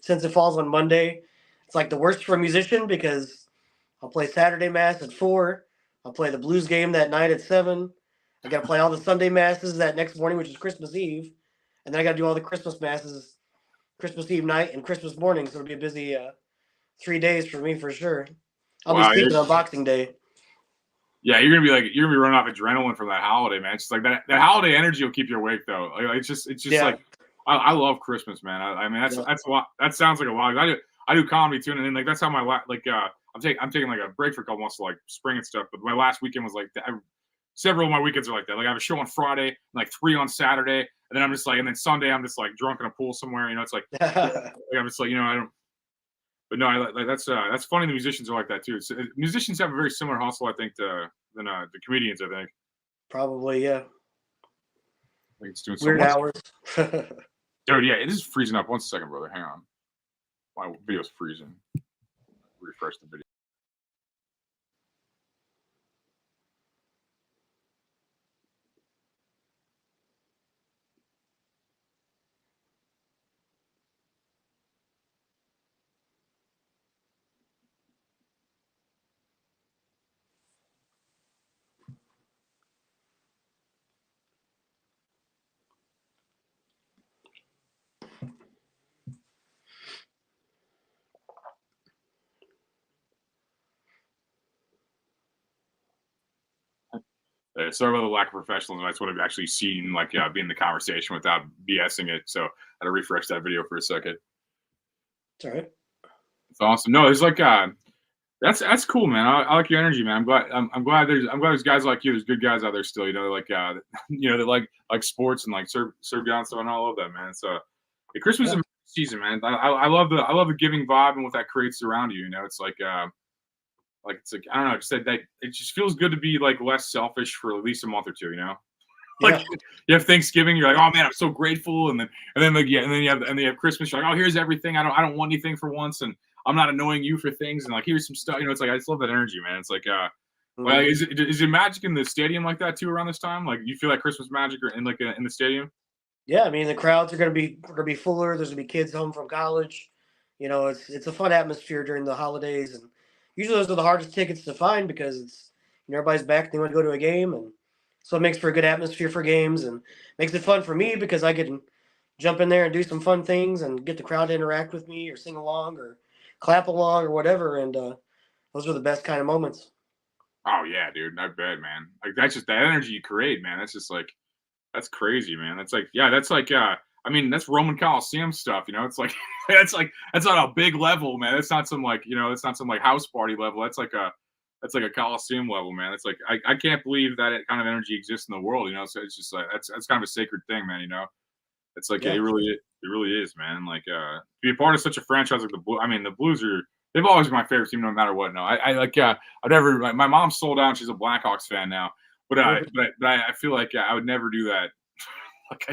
since it falls on Monday, it's like the worst for a musician because I'll play Saturday mass at 4. I'll play the blues game that night at 7. I got to play all the Sunday masses that next morning, which is Christmas Eve, and then I got to do all the Christmas masses Christmas Eve night and Christmas morning, so it'll be a busy 3 days for me for sure. I'll be sleeping on Boxing Day. Yeah, you're gonna be running off adrenaline from that holiday, man. It's just like that holiday energy will keep you awake though. It's just like I love Christmas, man. I mean that's a lot. That sounds like a lot. I do comedy too, and then that's how my I'm taking like a break for a couple months to spring and stuff. But my last weekend was like that. Several of my weekends are like that. Like I have a show on Friday, like 3 on Saturday, and then I'm just and then Sunday I'm just drunk in a pool somewhere. It's like I'm just I don't. But no, that's funny. The musicians are like that too. Musicians have a very similar hustle, I think, than the comedians. I think. Probably, yeah. It's doing weird hours. Dude, yeah, it is freezing up. 1 second, brother. Hang on. My video's freezing. Refresh the video. sorry about the lack of professionalism. I just would have actually seen like be in the conversation without BSing it. So I had to refresh that video for a second. It's all right. It's awesome. No, it's like that's cool, man. I like your energy, man. I'm glad there's guys like you. There's good guys out there still. You know, like that like sports and like serve God stuff, and I love that, man. So the Christmas season, man. I love the giving vibe and what that creates around you. You know, it's like it's like I don't know, just that it just feels good to be like less selfish for at least a month or two. You know. Like you have Thanksgiving, you're like, oh man, I'm so grateful, and then you have Christmas, you're like, oh, here's everything. I don't want anything for once, and I'm not annoying you for things, and like here's some stuff. You know, it's like I just love that energy, man. It's like, well, is it magic in the stadium like that too around this time? Like you feel like Christmas magic or in in the stadium? Yeah, I mean the crowds are gonna be fuller. There's gonna be kids home from college. You know, it's a fun atmosphere during the holidays, and usually those are the hardest tickets to find because it's everybody's back and they want to go to a game, and so it makes for a good atmosphere for games and makes it fun for me because I can jump in there and do some fun things and get the crowd to interact with me or sing along or clap along or whatever, and those are the best kind of moments. Oh yeah, dude, I bet, man. Like that's just that energy you create, man. That's just like that's crazy, man. That's like that's like I mean, that's Roman Coliseum stuff, you know. It's like that's on a big level, man. It's not some like it's not some like house party level. That's like a Coliseum level, man. It's like I can't believe that kind of energy exists in the world, you know. So it's just like that's kind of a sacred thing, man. You know, it's like it really is, man. Like to be a part of such a franchise like the Blue. I mean, the Blues they've always been my favorite team, no matter what. No, I like I've never. My mom's sold out. She's a Blackhawks fan now, but I feel like I would never do that. Like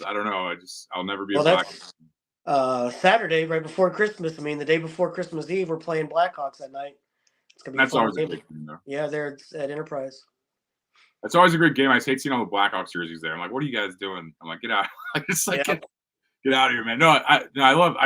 I don't know. I'll never be a Blackhawks. Saturday, right before Christmas. I mean, the day before Christmas Eve, we're playing Blackhawks that night. It's gonna be that's a fun always game. a good game, though. Yeah, they're at Enterprise. That's always a great game. I just hate seeing all the Blackhawks jerseys there. I'm like, what are you guys doing? I'm like, get out! It's like get out of here, man. No, I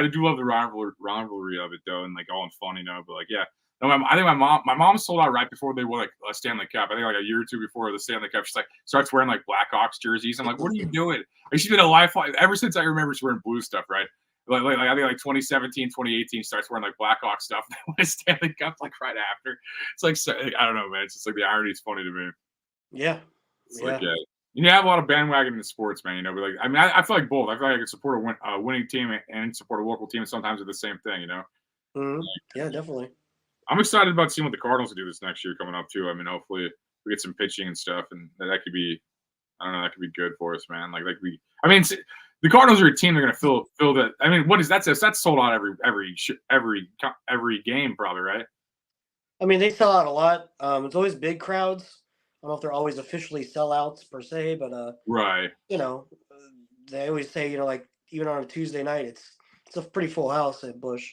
do love the rivalry of it though, and like all in fun, you know. But like, yeah, no, I think my mom sold out right before they won like a Stanley Cup. I think like a year or two before the Stanley Cup. She's like starts wearing like Blackhawks jerseys. I'm like, what are you doing? Like she's been a lifeline ever since I remember she's wearing blue stuff, right? Like I think like 2017, 2018 starts wearing like Blackhawks stuff. They won a Stanley Cup like right after. It's like I don't know, man. It's just like the irony is funny to me. Yeah. It's like you have a lot of bandwagon in sports, man. You know, but like I mean, I feel like both. I feel like I can support a winning team and support a local team, and sometimes they're the same thing. You know. Mm-hmm. Yeah, definitely. I'm excited about seeing what the Cardinals do this next year coming up too. I mean, hopefully we get some pitching and stuff, and that could be, I don't know, that could be good for us, man. Like I mean, the Cardinals are a team they're going to fill that. I mean, what is that? That's sold out every game, probably, right? I mean, they sell out a lot. It's always big crowds. I don't know if they're always officially sellouts per se, but right. You know, they always say, you know, like even on a Tuesday night, it's a pretty full house at Busch.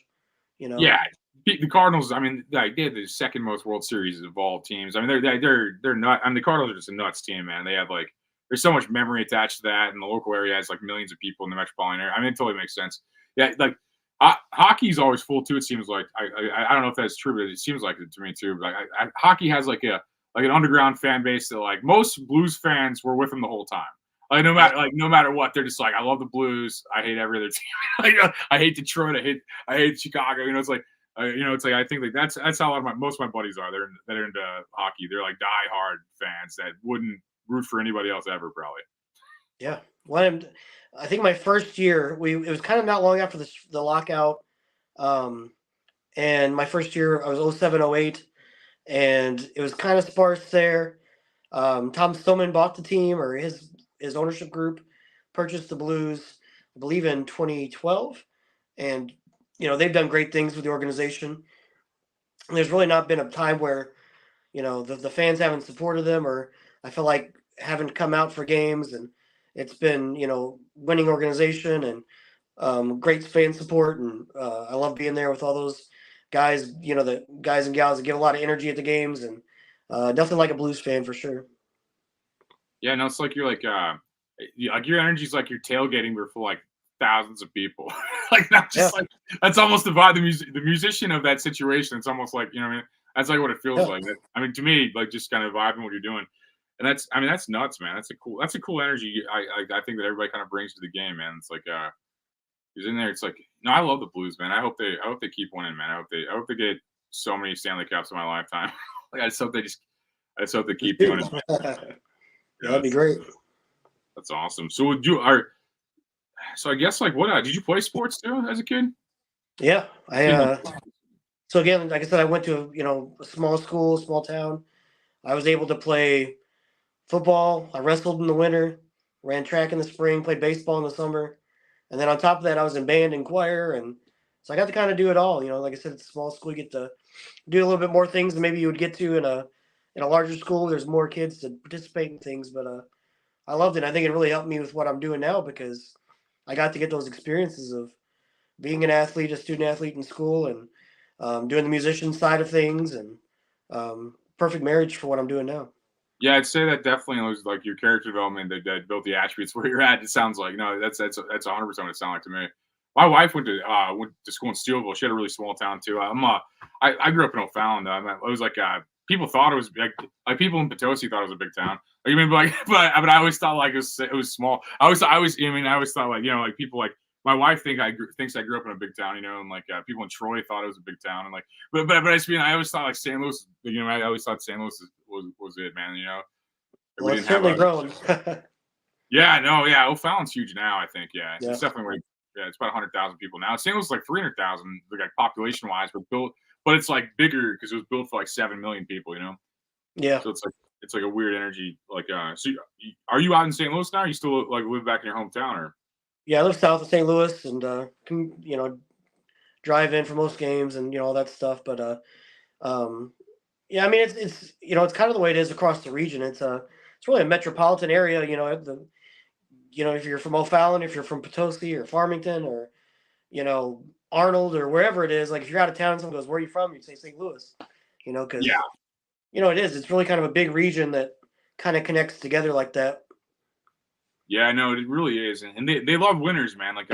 You know. Yeah, the Cardinals. I mean, they had the second most World Series of all teams. I mean, they're not. I mean, the Cardinals are just a nuts team, man. They have like there's so much memory attached to that, and the local area has like millions of people in the metropolitan area. I mean, it totally makes sense. Yeah, like hockey's always full too. It seems like I don't know if that's true, but it seems like it to me too. Like hockey has like an underground fan base that like most Blues fans were with them the whole time. Like no matter what, they're just like, I love the Blues. I hate every other team. Like, I hate Detroit. I hate Chicago. You know, it's like it's like I think like that's how most of my buddies are. They're into hockey. They're like diehard fans that wouldn't root for anybody else ever, probably. Yeah. Well, I think my first year, it was kind of not long after the lockout, and my first year I was 07, 08, and it was kind of sparse there. Tom Stillman bought the team, or his ownership group purchased the Blues, I believe in 2012, and you know they've done great things with the organization. And there's really not been a time where you know the fans haven't supported them, or I feel like haven't come out for games, and it's been winning organization and great fan support, and I love being there with all those guys, the guys and gals that give a lot of energy at the games, and nothing like a Blues fan for sure. Yeah, no, it's like you're like your energy's like you're tailgating for like thousands of people. Like not just like that's almost the vibe. The musician of that situation. It's almost like what I mean. That's like what it feels like. I mean, to me, like just kind of vibing what you're doing, and that's nuts, man. That's a cool energy. I think that everybody kind of brings to the game, man. It's like he's in there. It's like no, I love the Blues, man. I hope they keep winning, man. I hope they get so many Stanley Cups in my lifetime. Like I just hope they just. Let's hope they keep doing it. Yeah, that'd be great. That's awesome. So so I guess like what did you play sports too as a kid? Yeah, so again, like I said, I went to a small school, small town. I was able to play football. I wrestled in the winter, ran track in the spring, played baseball in the summer, and then on top of that, I was in band and choir, and so I got to kind of do it all. Like I said, it's a small school. You get to do a little bit more things than maybe you would get to in a larger school. There's more kids to participate in things, but I loved it. I think it really helped me with what I'm doing now because I got to get those experiences of being an athlete, a student athlete in school, and doing the musician side of things, and perfect marriage for what I'm doing now. Yeah, I'd say that definitely was like your character development that built the attributes where you're at. It sounds like no, that's 100% what it sounded like to me. My wife went to school in Steelville. She had a really small town too. I grew up in O'Fallon. Though. It was like people thought it was like people in Potosi thought it was a big town. Like, I mean, but I always thought like it was small. I always thought like like people like my wife thinks I grew up in a big town, and like people in Troy thought it was a big town, and like but I always thought like St. Louis, I always thought St. Louis was it, man, Well, it's certainly grown. Yeah, no, yeah, O'Fallon's huge now. I think, it's Yeah. definitely like it's about 100,000 people now. St. Louis is like 300,000, like population wise, but it's like bigger because it was built for like 7 million people, Yeah. So it's like a weird energy. Like, so are you out in St. Louis now? Or you still like live back in your hometown, or? Yeah, I live south of St. Louis, and drive in for most games and all that stuff. But yeah, I mean it's kind of the way it is across the region. It's really a metropolitan area. If you're from O'Fallon, if you're from Potosi or Farmington or Arnold or wherever it is, like if you're out of town, someone goes, "Where are you from?" You say St. Louis. Because it is. It's really kind of a big region that kind of connects together like that. Yeah, no, it really is, and they love winners, man. Like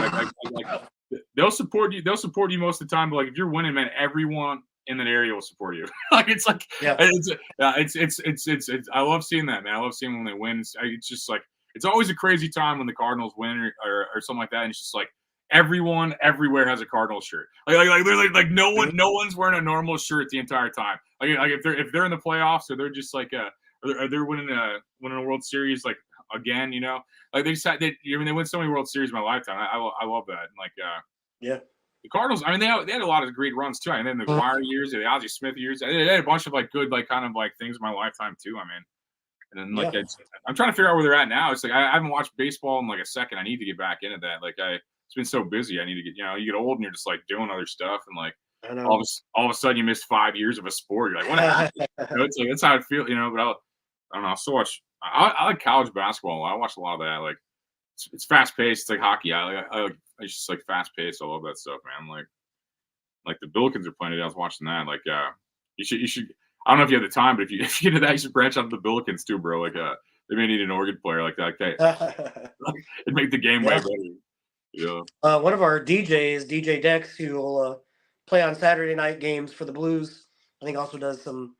they'll support you. They'll support you most of the time. But like if you're winning, man, everyone in that area will support you. Like it's like it's I love seeing that, man. I love seeing when they win. It's just like it's always a crazy time when the Cardinals win or something like that. And it's just like everyone everywhere has a Cardinals shirt. Like literally like no one's wearing a normal shirt the entire time. Like if they're in the playoffs or they're just like or they're winning a World Series like again, like they win so many World Series in my lifetime. I love that. And like yeah. The Cardinals, I mean, they had a lot of great runs too. I mean, the McGuire years, the Ozzie Smith years, they had a bunch of like good, like kind of like things in my lifetime too. I mean, and then like I'm trying to figure out where they're at now. It's like I haven't watched baseball in like a second. I need to get back into that. Like it's been so busy. I need to get you get old and you're just like doing other stuff and like all of a sudden you miss 5 years of a sport. You're like, what happened? It's like that's how it feels, But I don't know. I still watch. I like college basketball. I watch a lot of that. Like it's fast paced. It's like hockey. It's just like fast paced. I love that stuff, man. Like the Billikens are playing today. I was watching that. Like you should. I don't know if you have the time, but if you get into that, you should branch out to the Billikens too, bro. Like they may need an organ player like that. It'd make the game way better. Yeah. One of our DJs, DJ Dex, who will play on Saturday night games for the Blues. I think also does some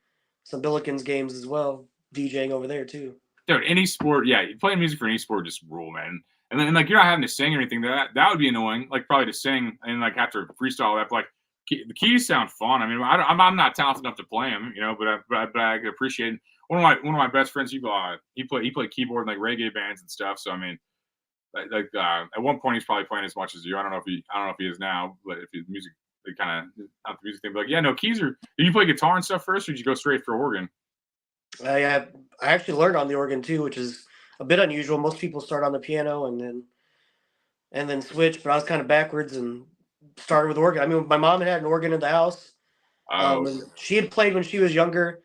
Billikens games as well, DJing over there too. Dude, any sport, playing music for any sport just rule, man. And then like you're not having to sing or anything. That would be annoying. Like probably to sing and like have to freestyle that. But like the keys sound fun. I mean, I'm not talented enough to play them, but I can appreciate it. One of my best friends, he played keyboard in like reggae bands and stuff. So I mean, like at one point he's probably playing as much as you. I don't know if he is now, but if his music, kind of not the music thing. But like, keys are. Did you play guitar and stuff first, or did you go straight for organ? I actually learned on the organ too, which is a bit unusual. Most people start on the piano and then switch, but I was kind of backwards and started with organ. I mean, my mom had an organ in the house. And she had played when she was younger.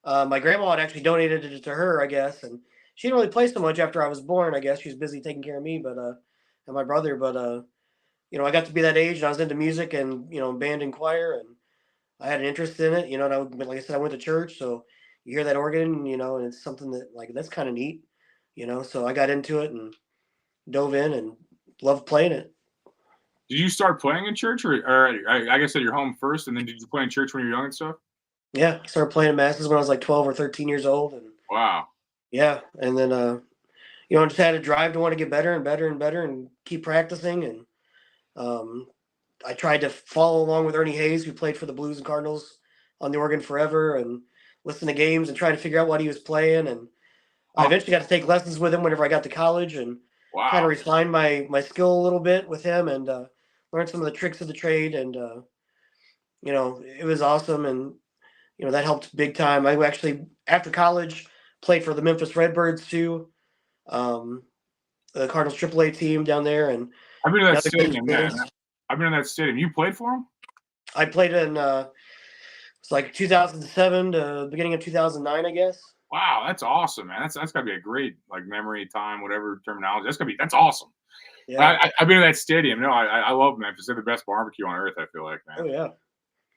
My grandma had actually donated it to her, I guess, and she didn't really play so much after I was born. I guess she was busy taking care of me, and my brother. But I got to be that age, and I was into music and band and choir, and I had an interest in it. And like I said, I went to church, so you hear that organ, and it's something that like that's kind of neat, So I got into it and dove in and loved playing it. Did you start playing in church, or I guess at your home first, and then did you play in church when you were young and stuff? Yeah, I started playing masses when I was like 12 or 13 years old, and wow. Yeah, and then I just had a drive to want to get better and better and better and keep practicing, and I tried to follow along with Ernie Hayes, who played for the Blues and Cardinals on the organ forever, and listen to games and try to figure out what he was playing. And I Oh. eventually got to take lessons with him whenever I got to college and kind Wow. of refine my skill a little bit with him and learn some of the tricks of the trade. And, you know, it was awesome. And, you know, that helped big time. I actually, after college, played for the Memphis Redbirds too, the Cardinals AAA team down there. And I've been to that another good stadium, man. experience. I've been in that stadium. You played for him? I played in it's like 2007 to beginning of 2009, I guess. Wow, that's awesome, man. That's gotta be a great like memory time, whatever terminology. That's awesome. Yeah. I've been to that stadium. No, I love Memphis. They're the best barbecue on earth. I feel like, man. Oh yeah.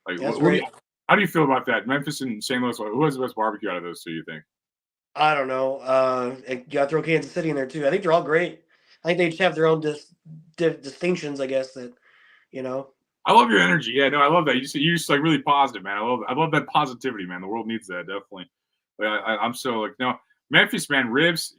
Like, That's what do great. how do you feel about that? Memphis and St. Louis. Who has the best barbecue out of those two? You think? I don't know. You got to throw Kansas City in there too. I think they're all great. I think they each have their own distinctions, I guess. That you know. I love your energy. Yeah, no, I love that. You're just like really positive, man. I love that positivity, man. The world needs that, definitely. But I'm so like no Memphis, man. Ribs,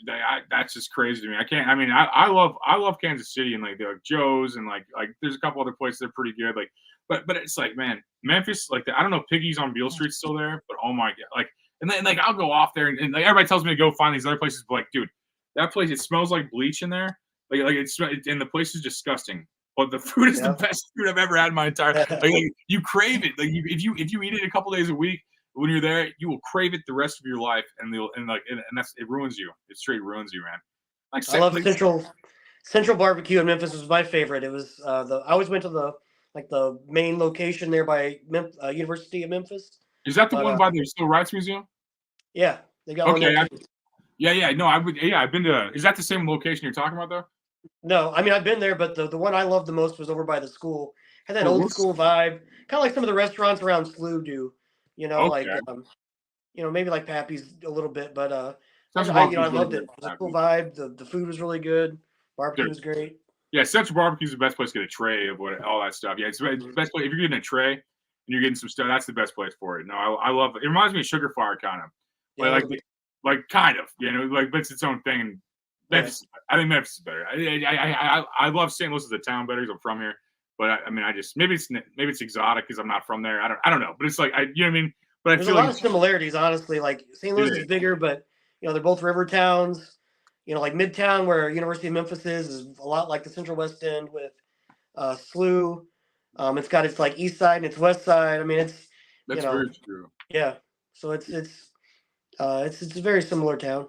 that's just crazy to me. I can't. I mean, I love Kansas City and like Joe's and like there's a couple other places that are pretty good. Like, but it's like man, Memphis, like I don't know, Piggy's on Beale Street's still there, but oh my god, like and then like I'll go off there and like everybody tells me to go find these other places, but like dude, that place it smells like bleach in there. Like it's and the place is disgusting. But the food is the best food I've ever had in my entire like you crave it. Like if you eat it a couple days a week when you're there, you will crave it the rest of your life, and that's it ruins you. It straight ruins you, man. Like I love Central Barbecue in Memphis was my favorite. It was I always went to the main location there by University of Memphis. Is that the one by the Civil Rights Museum? Yeah, they got one there too. No, I would. Yeah, I've been to. Is that the same location you're talking about, though? No, I mean I've been there, but the one I loved the most was over by the school. Had that old school vibe, kind of like some of the restaurants around SLU do. You know, like you know, maybe like Pappy's a little bit, but I loved it. It was a cool vibe. The food was really good. Barbecue was great. Yeah, Central Barbecue is the best place to get a tray of all that stuff. Yeah, it's the best place if you're getting a tray and you're getting some stuff. That's the best place for it. No, I love it. It reminds me of Sugar Fire kind of, like kind of, you know, like but it's its own thing. And Memphis, I think Memphis is better. I love St. Louis as a town better because I'm from here. But I mean, I just maybe it's exotic because I'm not from there. I don't know. But it's like you know what I mean. But There's a lot of similarities, honestly. Like St. Louis is bigger, but you know they're both river towns. You know, like Midtown, where University of Memphis is a lot like the Central West End with SLU. It's got its like east side and its west side. I mean, that's very true. Yeah, so it's a very similar town.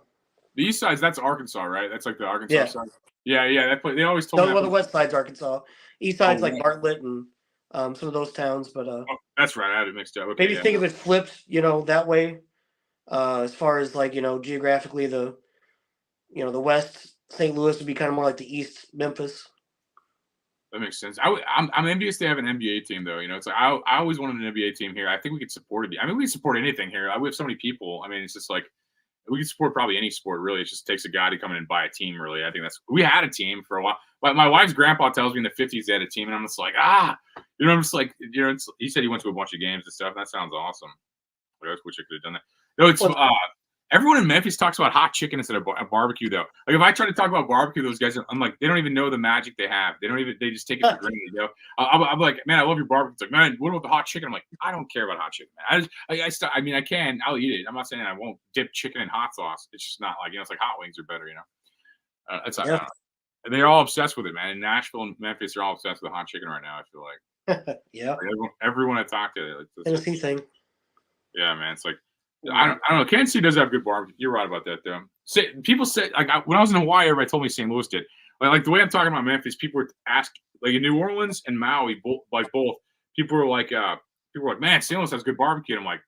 The east side, that's Arkansas, right? That's like the Arkansas side. Yeah. That place, they always told me. Well, the west side's Arkansas. East side's like Bartlett and some of those towns, but that's right. I had it mixed up. Okay, maybe think of it flipped, you know, that way. As far as like geographically, the west St. Louis would be kind of more like the east Memphis. That makes sense. I'm envious they have an NBA team though. You know, it's like I always wanted an NBA team here. I think we could support it. I mean, we can support anything here. We have so many people. I mean, it's just like we can support probably any sport. Really, it just takes a guy to come in and buy a team. Really, I think we had a team for a while. But my wife's grandpa tells me in the '50s they had a team, and I'm just like you know, I'm just like he said he went to a bunch of games and stuff. And that sounds awesome. I wish I could have done that. No, it's everyone in Memphis talks about hot chicken instead of barbecue, though. Like if I try to talk about barbecue, those guys, I'm like, they don't even know the magic they have. They just take it for granted. You know, I'm like, man, I love your barbecue. It's like, man, what about the hot chicken? I'm like, I don't care about hot chicken, man. I mean, I'll eat it. I'm not saying I won't dip chicken in hot sauce. It's just not like it's like hot wings are better, you know. It's not. They're all obsessed with it, man. In Nashville and Memphis, they're all obsessed with hot chicken right now. I feel like. Yeah. Like everyone I talk to, like, Tennessee thing. Yeah, man. It's like. I don't know. Kansas City does have good barbecue. You're right about that, though. People say like when I was in Hawaii, everybody told me St. Louis did. Like the way I'm talking about Memphis, people were asked like in New Orleans and Maui, both. People were like, man, St. Louis has good barbecue. And I'm like,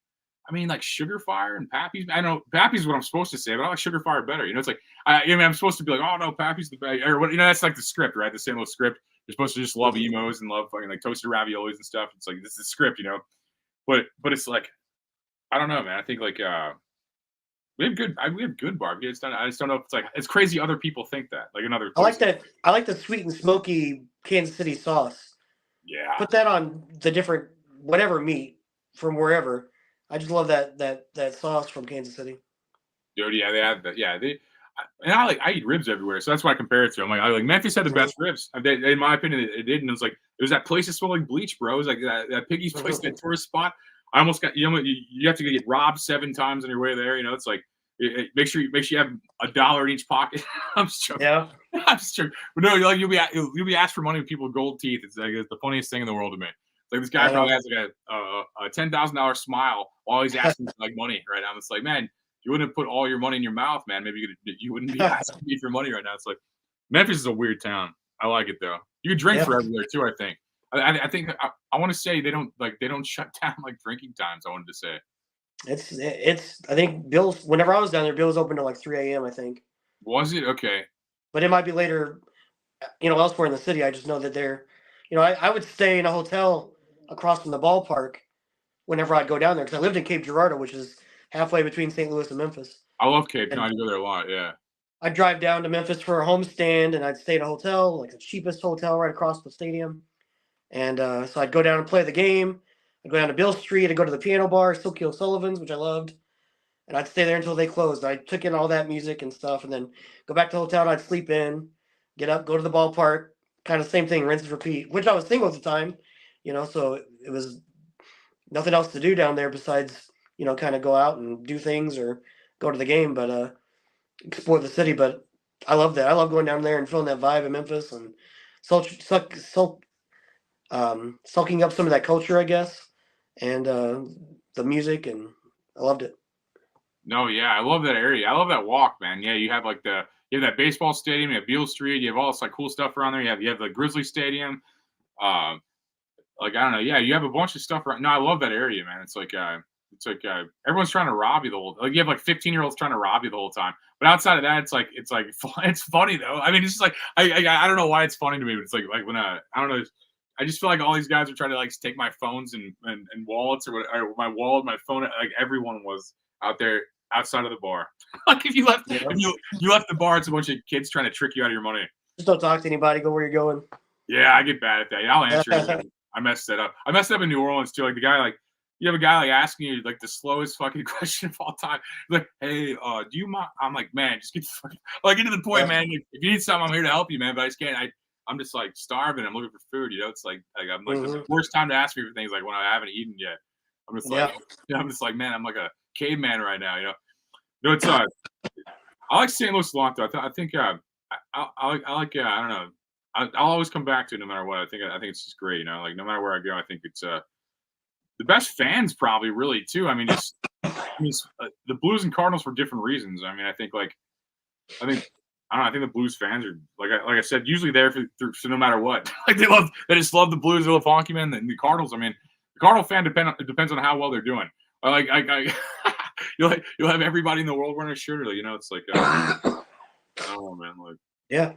I mean, like Sugar Fire and Pappy's. I know Pappy's is what I'm supposed to say, but I like Sugar Fire better. You know, it's like I'm supposed to be like, oh no, Pappy's the best, or what? You know, that's like the script, right? The St. Louis script. You're supposed to just love emos and love fucking like toasted raviolis and stuff. It's like this is the script, you know. But it's like I don't know, man. I think like we have good barbecue. I just don't know if it's crazy. Other people think that like another. I like that. I like the sweet and smoky Kansas City sauce. Yeah. Put that on the different whatever meat from wherever. I just love that sauce from Kansas City. Dude, yeah, they have that. Yeah, and I eat ribs everywhere, so that's why I compare it to. I'm like Memphis had the best ribs. In my opinion, it did, and it was that place that smelled like bleach, bro. It was like that Piggy's place, that tourist spot. I almost got you have to get robbed 7 times on your way there. It's like make sure you have $1 in each pocket. I'm just joking. Yeah. I'm just joking. But no, you'll be asked for money with people with gold teeth. It's like it's the funniest thing in the world to me. It's like this guy probably has like a $10,000 smile while he's asking for like money right now. It's like, man, you wouldn't have put all your money in your mouth, man. Maybe you wouldn't be asking me for money right now. It's like Memphis is a weird town. I like it though. You can drink forever there too. I think. I think I want to say they don't shut down like drinking times. I wanted to say. It's. I think Bill's. Whenever I was down there, Bill's open till like 3 a.m. I think. Was it okay? But it might be later. Elsewhere in the city. I just know that they're. I would stay in a hotel across from the ballpark whenever I'd go down there because I lived in Cape Girardeau, which is halfway between St. Louis and Memphis. I love Cape. I go there a lot. Yeah. I'd drive down to Memphis for a homestand, and I'd stay at a hotel, like the cheapest hotel right across the stadium. And so I'd go down and play the game. I'd go down to Bill Street. I'd go to the piano bar, Silky O'Sullivan's, which I loved. And I'd stay there until they closed. I took in all that music and stuff, and then go back to the hotel, and I'd sleep in, get up, go to the ballpark, kind of same thing, rinse and repeat, which I was single at the time, so it was nothing else to do down there besides, kind of go out and do things or go to the game, but explore the city. But I love that. I love going down there and feeling that vibe in Memphis and soaking up some of that culture, I guess, and the music, and I loved it. No, yeah, I love that area. I love that walk, man. Yeah, you have like you have that baseball stadium, you have Beale Street, you have all this like cool stuff around there. You have the Grizzly Stadium. Like I don't know, yeah, you have a bunch of stuff around. No, I love that area, man. It's like everyone's trying to rob you the whole. Like you have like 15-year-olds trying to rob you the whole time. But outside of that, it's funny though. I mean, it's just like I don't know why it's funny to me, but it's like when I don't know. I just feel like all these guys are trying to like take my phones and wallets or my wallet, my phone. Like everyone was out there outside of the bar. Like if you left the bar, it's a bunch of kids trying to trick you out of your money. Just don't talk to anybody. Go where you're going. Yeah, I get bad at that. Yeah, I'll answer it. I messed that up. I messed up in New Orleans too. Like the guy, like you have a guy like asking you like the slowest fucking question of all time. Like, hey, do you mind? I'm like, man, just get the fucking get to the point, man. If you need something, I'm here to help you, man. But I just can't. I'm just like starving. I'm looking for food. It's like I'm like the worst time to ask me for things like when I haven't eaten yet. I'm just like, man, I'm like a caveman right now. No, it's I like St. Louis a lot though. I think I like I don't know. I'll always come back to it no matter what. I think it's just great. Like no matter where I go, I think it's the best fans probably really too. I mean, the Blues and Cardinals for different reasons. I mean, I think I don't know. I think the Blues fans are like I said, usually there for no matter what. Like they just love the Blues, they love Honky Man, and the Cardinals. I mean, the Cardinal fan depends on how well they're doing. You'll have everybody in the world wearing a shirt. It's like oh man, like yeah,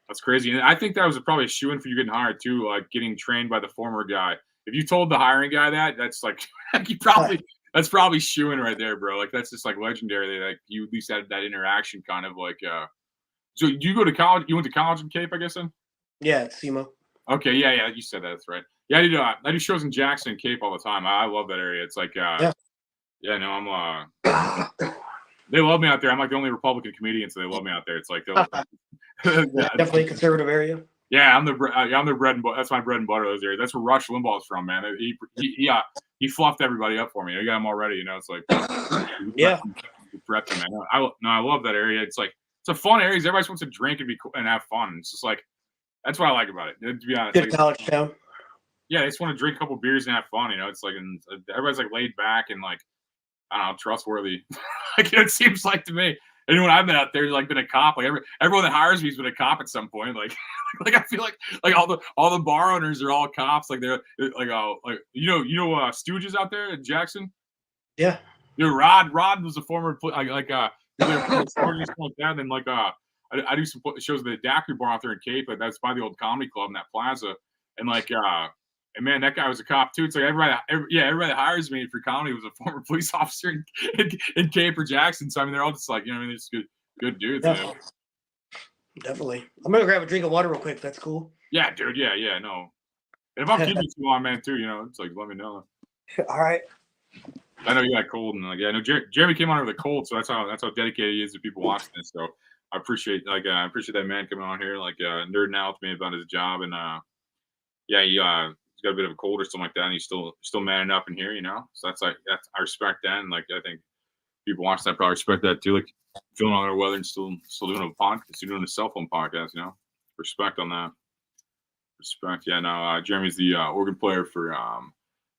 that's crazy. And I think that was probably a shoo-in for you getting hired too, like getting trained by the former guy. If you told the hiring guy that's like that's probably shoo-in right there, bro. Like that's just like legendary. Like you at least had that interaction, kind of like. So you go to college? You went to college in Cape, I guess. Then. Yeah, at SEMO. Okay, yeah, you said that. That's right. Yeah, I do shows in Jackson and Cape all the time. I love that area. It's like, yeah, no, I'm they love me out there. I'm like the only Republican comedian, so they love me out there. It's like definitely a conservative area. Yeah, I'm the bread and butter. That's my bread and butter. Those areas. That's where Rush Limbaugh's from, man. He fluffed everybody up for me. I got him already. It's like yeah, prepped him, man. I love that area. It's like it's a fun area. Everybody wants to drink and be cool and have fun. It's just like that's what I like about it. To be honest, good college town. Yeah, they just want to drink a couple beers and have fun. It's like and everybody's like laid back and like I don't know, trustworthy. Like it seems like to me. Anyone I've been out there, like been a cop. Like everyone that hires me has been a cop at some point. Like I feel like all the bar owners are all cops. Like they're like Stooges out there in Jackson. Yeah. Rod was a former like that. And like I do some shows at the Daiquiri Bar out there in Cape. Like that's by the old comedy club in that plaza. And like and man, that guy was a cop too. It's like everybody that hires me for comedy was a former police officer in Cape or Jackson. So I mean, they're all just like they're just good dudes. Yeah. Definitely. I'm gonna grab a drink of water real quick. If that's cool. Yeah, dude. Yeah, no. And if I'm keeping you too long, man, too, it's like let me know. All right. I know you got cold, and like I know Jeremy came on with a cold, so that's how dedicated he is to people watching this. So I appreciate that man coming on here, like nerding out with me about his job, and he's got a bit of a cold or something like that, and he's still manning up in here, you know. So that's I respect that, and like I think people watch that probably respect that too. Like feeling all their weather and still doing a podcast, still doing a cell phone podcast, you know. Respect on that. Respect. Yeah, no, Jeremy's the organ player for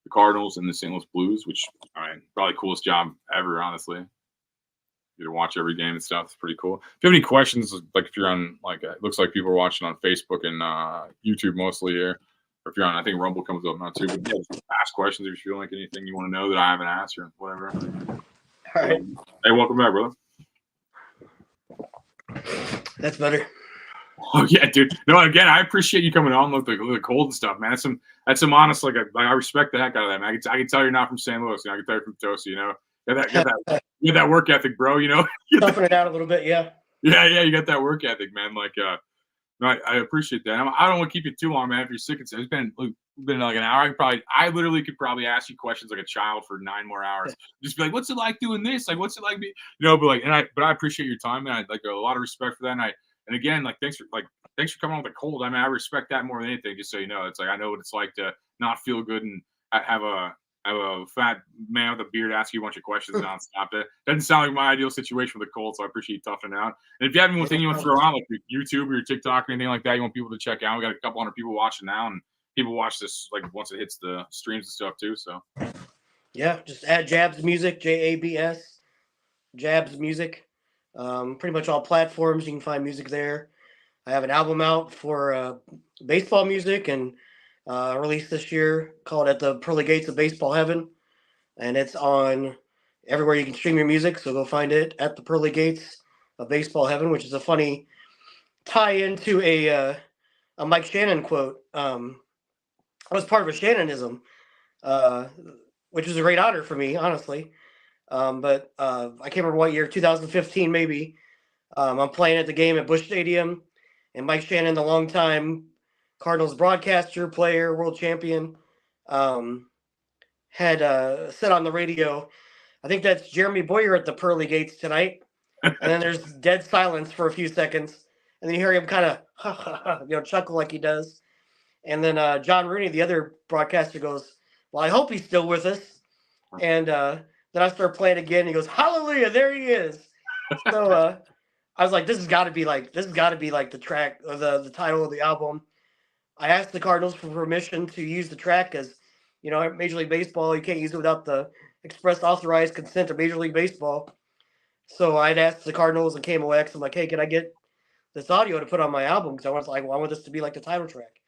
the Cardinals and the St. Louis Blues, which probably coolest job ever, honestly. You to watch every game and stuff. It's pretty cool. If you have any questions, like if you're on, like it looks like people are watching on Facebook and YouTube mostly here, or if you're on, I think Rumble comes up now too. But yeah, just ask questions if you feel like anything you want to know that I haven't asked or whatever. All right. Hey, welcome back, brother. That's better. Oh yeah, dude. No, again, I appreciate you coming on with the cold and stuff, man. That's some honest, like I respect the heck out of that, man. I can tell you're not from St. Louis. You know, I can tell you're from Tosa, you know. You got that work ethic, bro. You know, Toughing it out a little bit, yeah. Yeah, you got that work ethic, man. Like, no, I appreciate that. I don't want to keep you too long, man. If you're sick, it's been like an hour. I literally could probably ask you questions like a child for 9 more hours. Just be like, what's it like doing this? Like, what's it like? You know, but I appreciate your time, man. I like a lot of respect for that. And again, like, thanks for coming on with a cold. I mean, I respect that more than anything. Just so you know, it's like I know what it's like to not feel good and have a fat man with a beard ask you a bunch of questions nonstop. That doesn't sound like my ideal situation with a cold, so I appreciate you toughing out. And if you have anything you want to throw on, like your YouTube or your TikTok or anything like that, you want people to check out, we got a couple hundred people watching now, and people watch this like once it hits the streams and stuff too. So yeah, just add Jabs Music, JABS, Jabs Music. Pretty much all platforms you can find music there. I have an album out for baseball music and released this year called At the Pearly Gates of Baseball Heaven. And it's on everywhere you can stream your music. So go find it at the Pearly Gates of Baseball Heaven, which is a funny tie into a Mike Shannon quote. I was part of a Shannonism, which was a great honor for me, honestly. But I can't remember what year, 2015 maybe. I'm playing at the game at Busch Stadium, and Mike Shannon, the longtime Cardinals broadcaster, player, world champion, had said on the radio, I think that's Jeremy Boyer at the Pearly Gates tonight. And then there's dead silence for a few seconds. And then you hear him kind of chuckle like he does. And then John Rooney, the other broadcaster, goes, well, I hope he's still with us. And then I start playing again. And he goes, hallelujah, there he is. So I was like, this has got to be like the track or the title of the album. I asked the Cardinals for permission to use the track because, you know, Major League Baseball, you can't use it without the express authorized consent of Major League Baseball. So I'd asked the Cardinals and KMOX, I'm like, hey, can I get this audio to put on my album? Because I want this to be like the title track.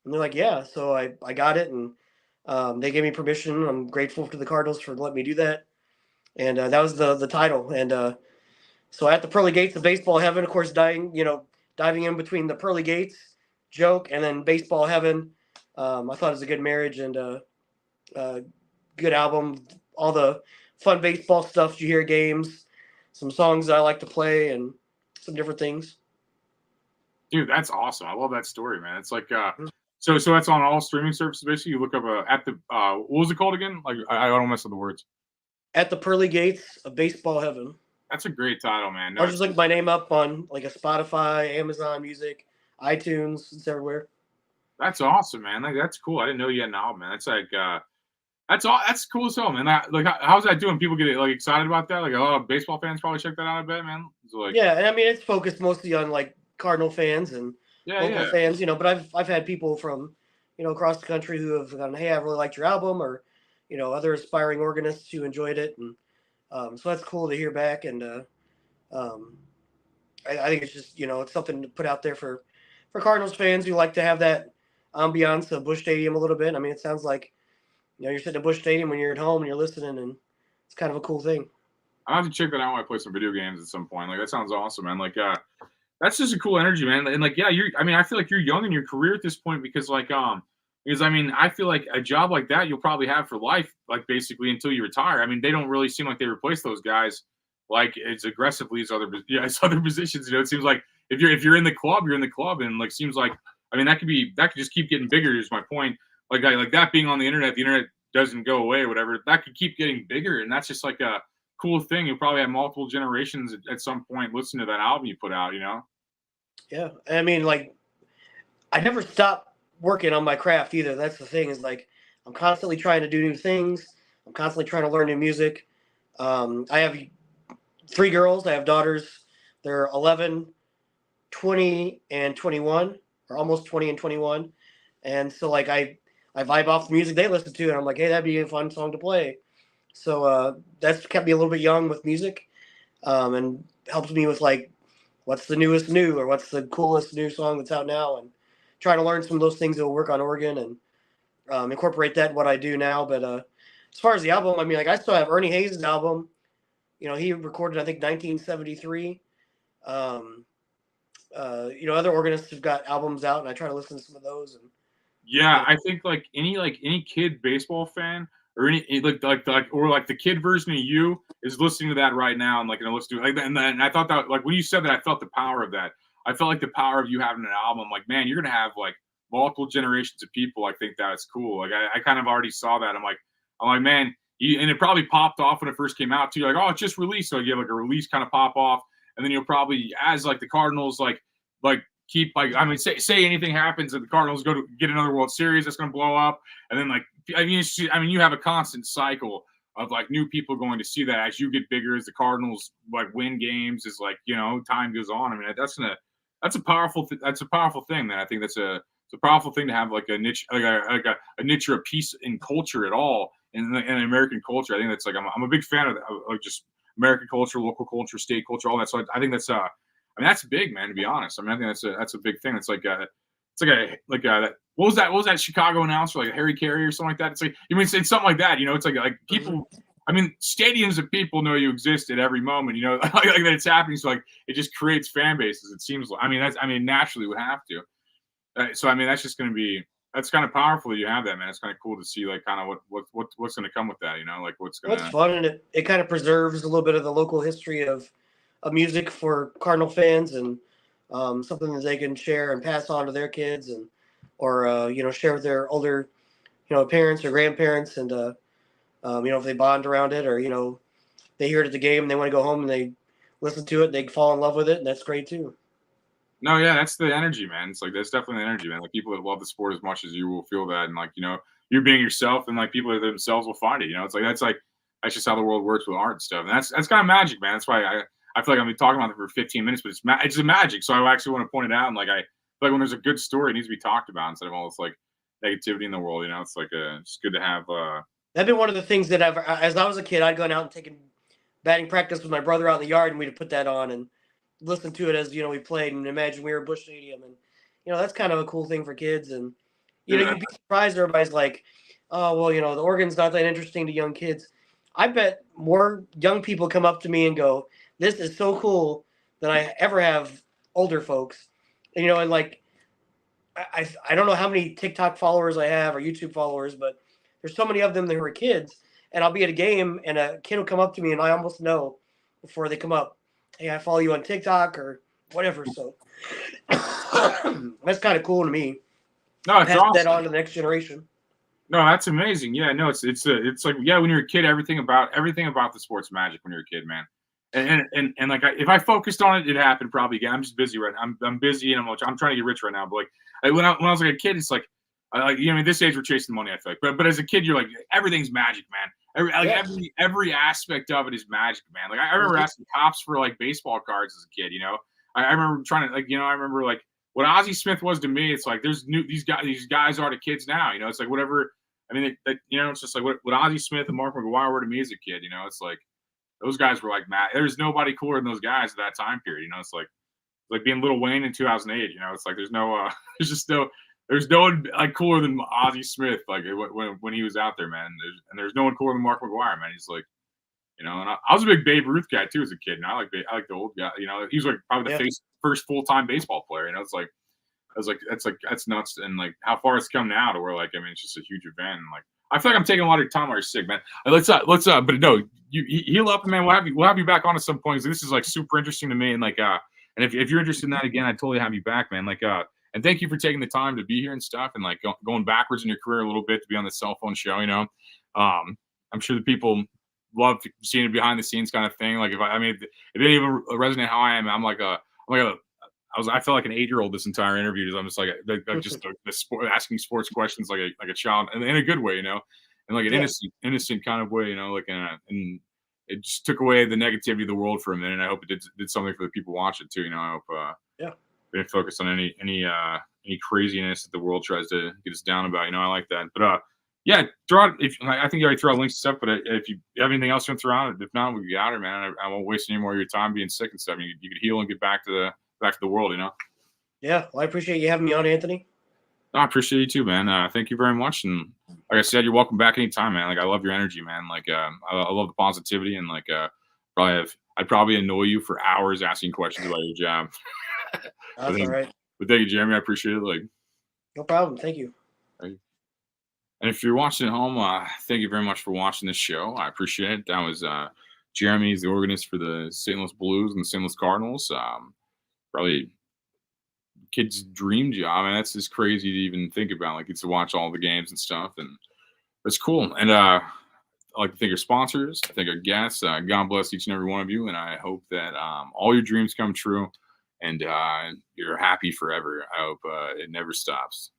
And they're like, yeah. So I got it, and they gave me permission. I'm grateful to the Cardinals for letting me do that. And that was the title. And so at the Pearly Gates of Baseball Heaven, of course, diving in between the Pearly Gates joke and then Baseball Heaven. I thought it was a good marriage and good album. All the fun baseball stuff you hear, games, some songs that I like to play, and some different things. Dude, that's awesome. I love that story, man. It's like so that's on all streaming services. Basically, you look up at the what was it called again? Like I don't mess up the words. At the Pearly Gates of Baseball Heaven. That's a great title, man. No, I'll just look my name up on like a Spotify, Amazon Music, iTunes. It's everywhere. That's awesome, man. Like that's cool. I didn't know you had an album, man. That's like that's cool as hell, man. Like how's that doing? People get like excited about that. Like a lot of baseball fans probably check that out, I bet, man. So, like, yeah, and I mean it's focused mostly on like Cardinal fans and local fans, but I've had people from across the country who have gone, hey, I really liked your album, or other aspiring organists who enjoyed it, and so that's cool to hear back. And I think it's just it's something to put out there for Cardinals fans who like to have that ambiance of Busch Stadium a little bit. I mean, it sounds like you're sitting at Busch Stadium when you're at home and you're listening, and it's kind of a cool thing. I have to check that out when I play some video games at some point. Like that sounds awesome, man. Like that's just a cool energy, man. And like I feel like you're young in your career at this point because I feel like a job like that you'll probably have for life, like basically until you retire. I mean, they don't really seem like they replace those guys like as aggressively as other positions. It seems like if you're in the club, you're in the club, and like seems like that could just keep getting bigger. Is my point. Like that being on the internet doesn't go away, or whatever. That could keep getting bigger, and that's just like a cool thing. You'll probably have multiple generations at some point listening to that album you put out. Yeah, I mean, like I never stopped working on my craft either. That's the thing, is like I'm constantly trying to do new things. I'm constantly trying to learn new music. I have 3 girls. I have daughters. They're 11, 20, and 21, or almost 20 and 21. And so like I vibe off the music they listen to, and I'm like, hey, that'd be a fun song to play. So that's kept me a little bit young with music, and helps me with like what's the newest new, or what's the coolest new song that's out now, and trying to learn some of those things that will work on organ, and incorporate that in what I do now. But as far as the album, I mean, like I still have Ernie Hayes' album. You know, he recorded I think 1973. Other organists have got albums out, and I try to listen to some of those. And Yeah, I think like any kid baseball fan or any like the kid version of you is listening to that right now and like gonna listen to it. Like, and I thought that like when you said that, I felt the power of that. I felt like the power of you having an album. Like, man, you're gonna have like multiple generations of people. I think that's cool. Like I kind of already saw that. I'm like, man, and it probably popped off when it first came out too. You're like, oh, it's just released, so you have like a release kind of pop off, and then you'll probably as like the Cardinals like keep like I mean say anything happens and the Cardinals go to get another World Series that's going to blow up, and then like I mean you have a constant cycle of like new people going to see that as you get bigger, as the Cardinals like win games, as like time goes on. I mean that's a powerful thing, man. I think it's a powerful thing to have like a niche a niche or a piece in culture at all in American culture. I think that's like I'm a big fan of that, of just American culture, local culture, state culture, all that. So I think that's I mean, that's big, man. To be honest, I mean, I think that's a big thing. It's like what was that Chicago announcer, like Harry Carey or something like that? It's like it's something like that. It's like people. I mean, stadiums of people know you exist at every moment. Like that it's happening. So like it just creates fan bases. It seems like naturally would have to. So I mean, that's just going to be kind of powerful. You have that, man. It's kind of cool to see like kind of what's going to come with that. Like what's going to. It's fun, and it kind of preserves a little bit of the local history of music for Cardinal fans, and something that they can share and pass on to their kids, and or share with their older parents or grandparents, and if they bond around it, or they hear it at the game and they want to go home and they listen to it, they fall in love with it, and that's great too. No, yeah, that's the energy, man. It's like that's definitely the energy, man. Like people that love the sport as much as you will feel that, and like you're being yourself, and like people themselves will find it. It's like that's just how the world works with art and stuff, and that's kind of magic, man. That's why I feel like I've been talking about it for 15 minutes, but it's a magic. So I actually want to point it out, and like I feel like when there's a good story, it needs to be talked about instead of all this like negativity in the world. It's like it's good to have. That'd been one of the things that as I was a kid, I'd gone out and taken batting practice with my brother out in the yard, and we'd put that on and listen to it as we played, and imagine we were at Busch Stadium, and that's kind of a cool thing for kids. And you'd be surprised. Everybody's like, oh well, the organ's not that interesting to young kids. I bet more young people come up to me and go, this is so cool, than I ever have older folks. And like I don't know how many TikTok followers I have or YouTube followers, but there's so many of them that were kids, and I'll be at a game and a kid will come up to me and I almost know before they come up, hey, I follow you on TikTok or whatever. So that's kind of cool to me. No, it's awesome. That on to the next generation. No, that's amazing. Yeah, no, it's like when you're a kid, everything about the sport's magic when you're a kid, man. And like if I focused on it, it happened probably again. I'm just busy right now. I'm busy and I'm trying to get rich right now. But like when I was like a kid, it's like this age we're chasing money. I feel like, but as a kid, you're like everything's magic, man. Every aspect of it is magic, man. Like I remember asking cops for like baseball cards as a kid. I remember trying to I remember like what Ozzie Smith was to me. It's like there's these guys are to kids now. It's like whatever. I mean, it's just like what Ozzie Smith and Mark McGwire were to me as a kid. It's like. Those guys were like mad. There's nobody cooler than those guys at that time period. It's like being Lil Wayne in 2008. It's like there's no one like cooler than Ozzie Smith. Like when he was out there, man. There's no one cooler than Mark McGwire, man. He's like, and I was a big Babe Ruth guy too as a kid. And I like the old guy. He was like probably the first full-time baseball player. It's like that's nuts. And like how far it's come now to where like it's just a huge event. And like. I feel like I'm taking a lot of your time while you're sick, man. But no, you heal up, man. We'll have you back on at some point. This is like super interesting to me, and like, and if you're interested in that again, I'd totally have you back, man. Like, and thank you for taking the time to be here and stuff, and like going backwards in your career a little bit to be on the cell phone show. I'm sure the people love seeing it behind the scenes kind of thing. Like if it didn't even resonate how I am, I'm I felt like an 8-year-old this entire interview. I'm just like asking sports questions like a child, and in a good way, you know, and like an innocent kind of way, you know, like and it just took away the negativity of the world for a minute. And I hope it did something for the people watching too. You know, I hope we didn't focus on any craziness that the world tries to get us down about. You know, I like that. But yeah, throw out I think you already threw out links and stuff. But if you have anything else you want to throw out, if not, we'll get out of here, man. I won't waste any more of your time being sick and stuff. You could heal and get back to the world. You know. Yeah, well, I appreciate you having me on, Anthony. I appreciate you too, man. Thank you very much. And like I said, you're welcome back anytime, man. Like I love your energy, man. Like I love the positivity, and like I'd probably annoy you for hours asking questions about your job. That's all right. But thank you, Jeremy. I appreciate it. Like, no problem. Thank you. And if you're watching at home, thank you very much for watching this show. I appreciate it. That was Jeremy. He's the organist for the St. Louis Blues and the St. Louis Cardinals. Probably kid's dream job, and that's just crazy to even think about. Like, it's to watch all the games and stuff, and it's cool. And I'd like to thank our sponsors. I thank our guests. God bless each and every one of you, and I hope that all your dreams come true, and you're happy forever. I hope it never stops.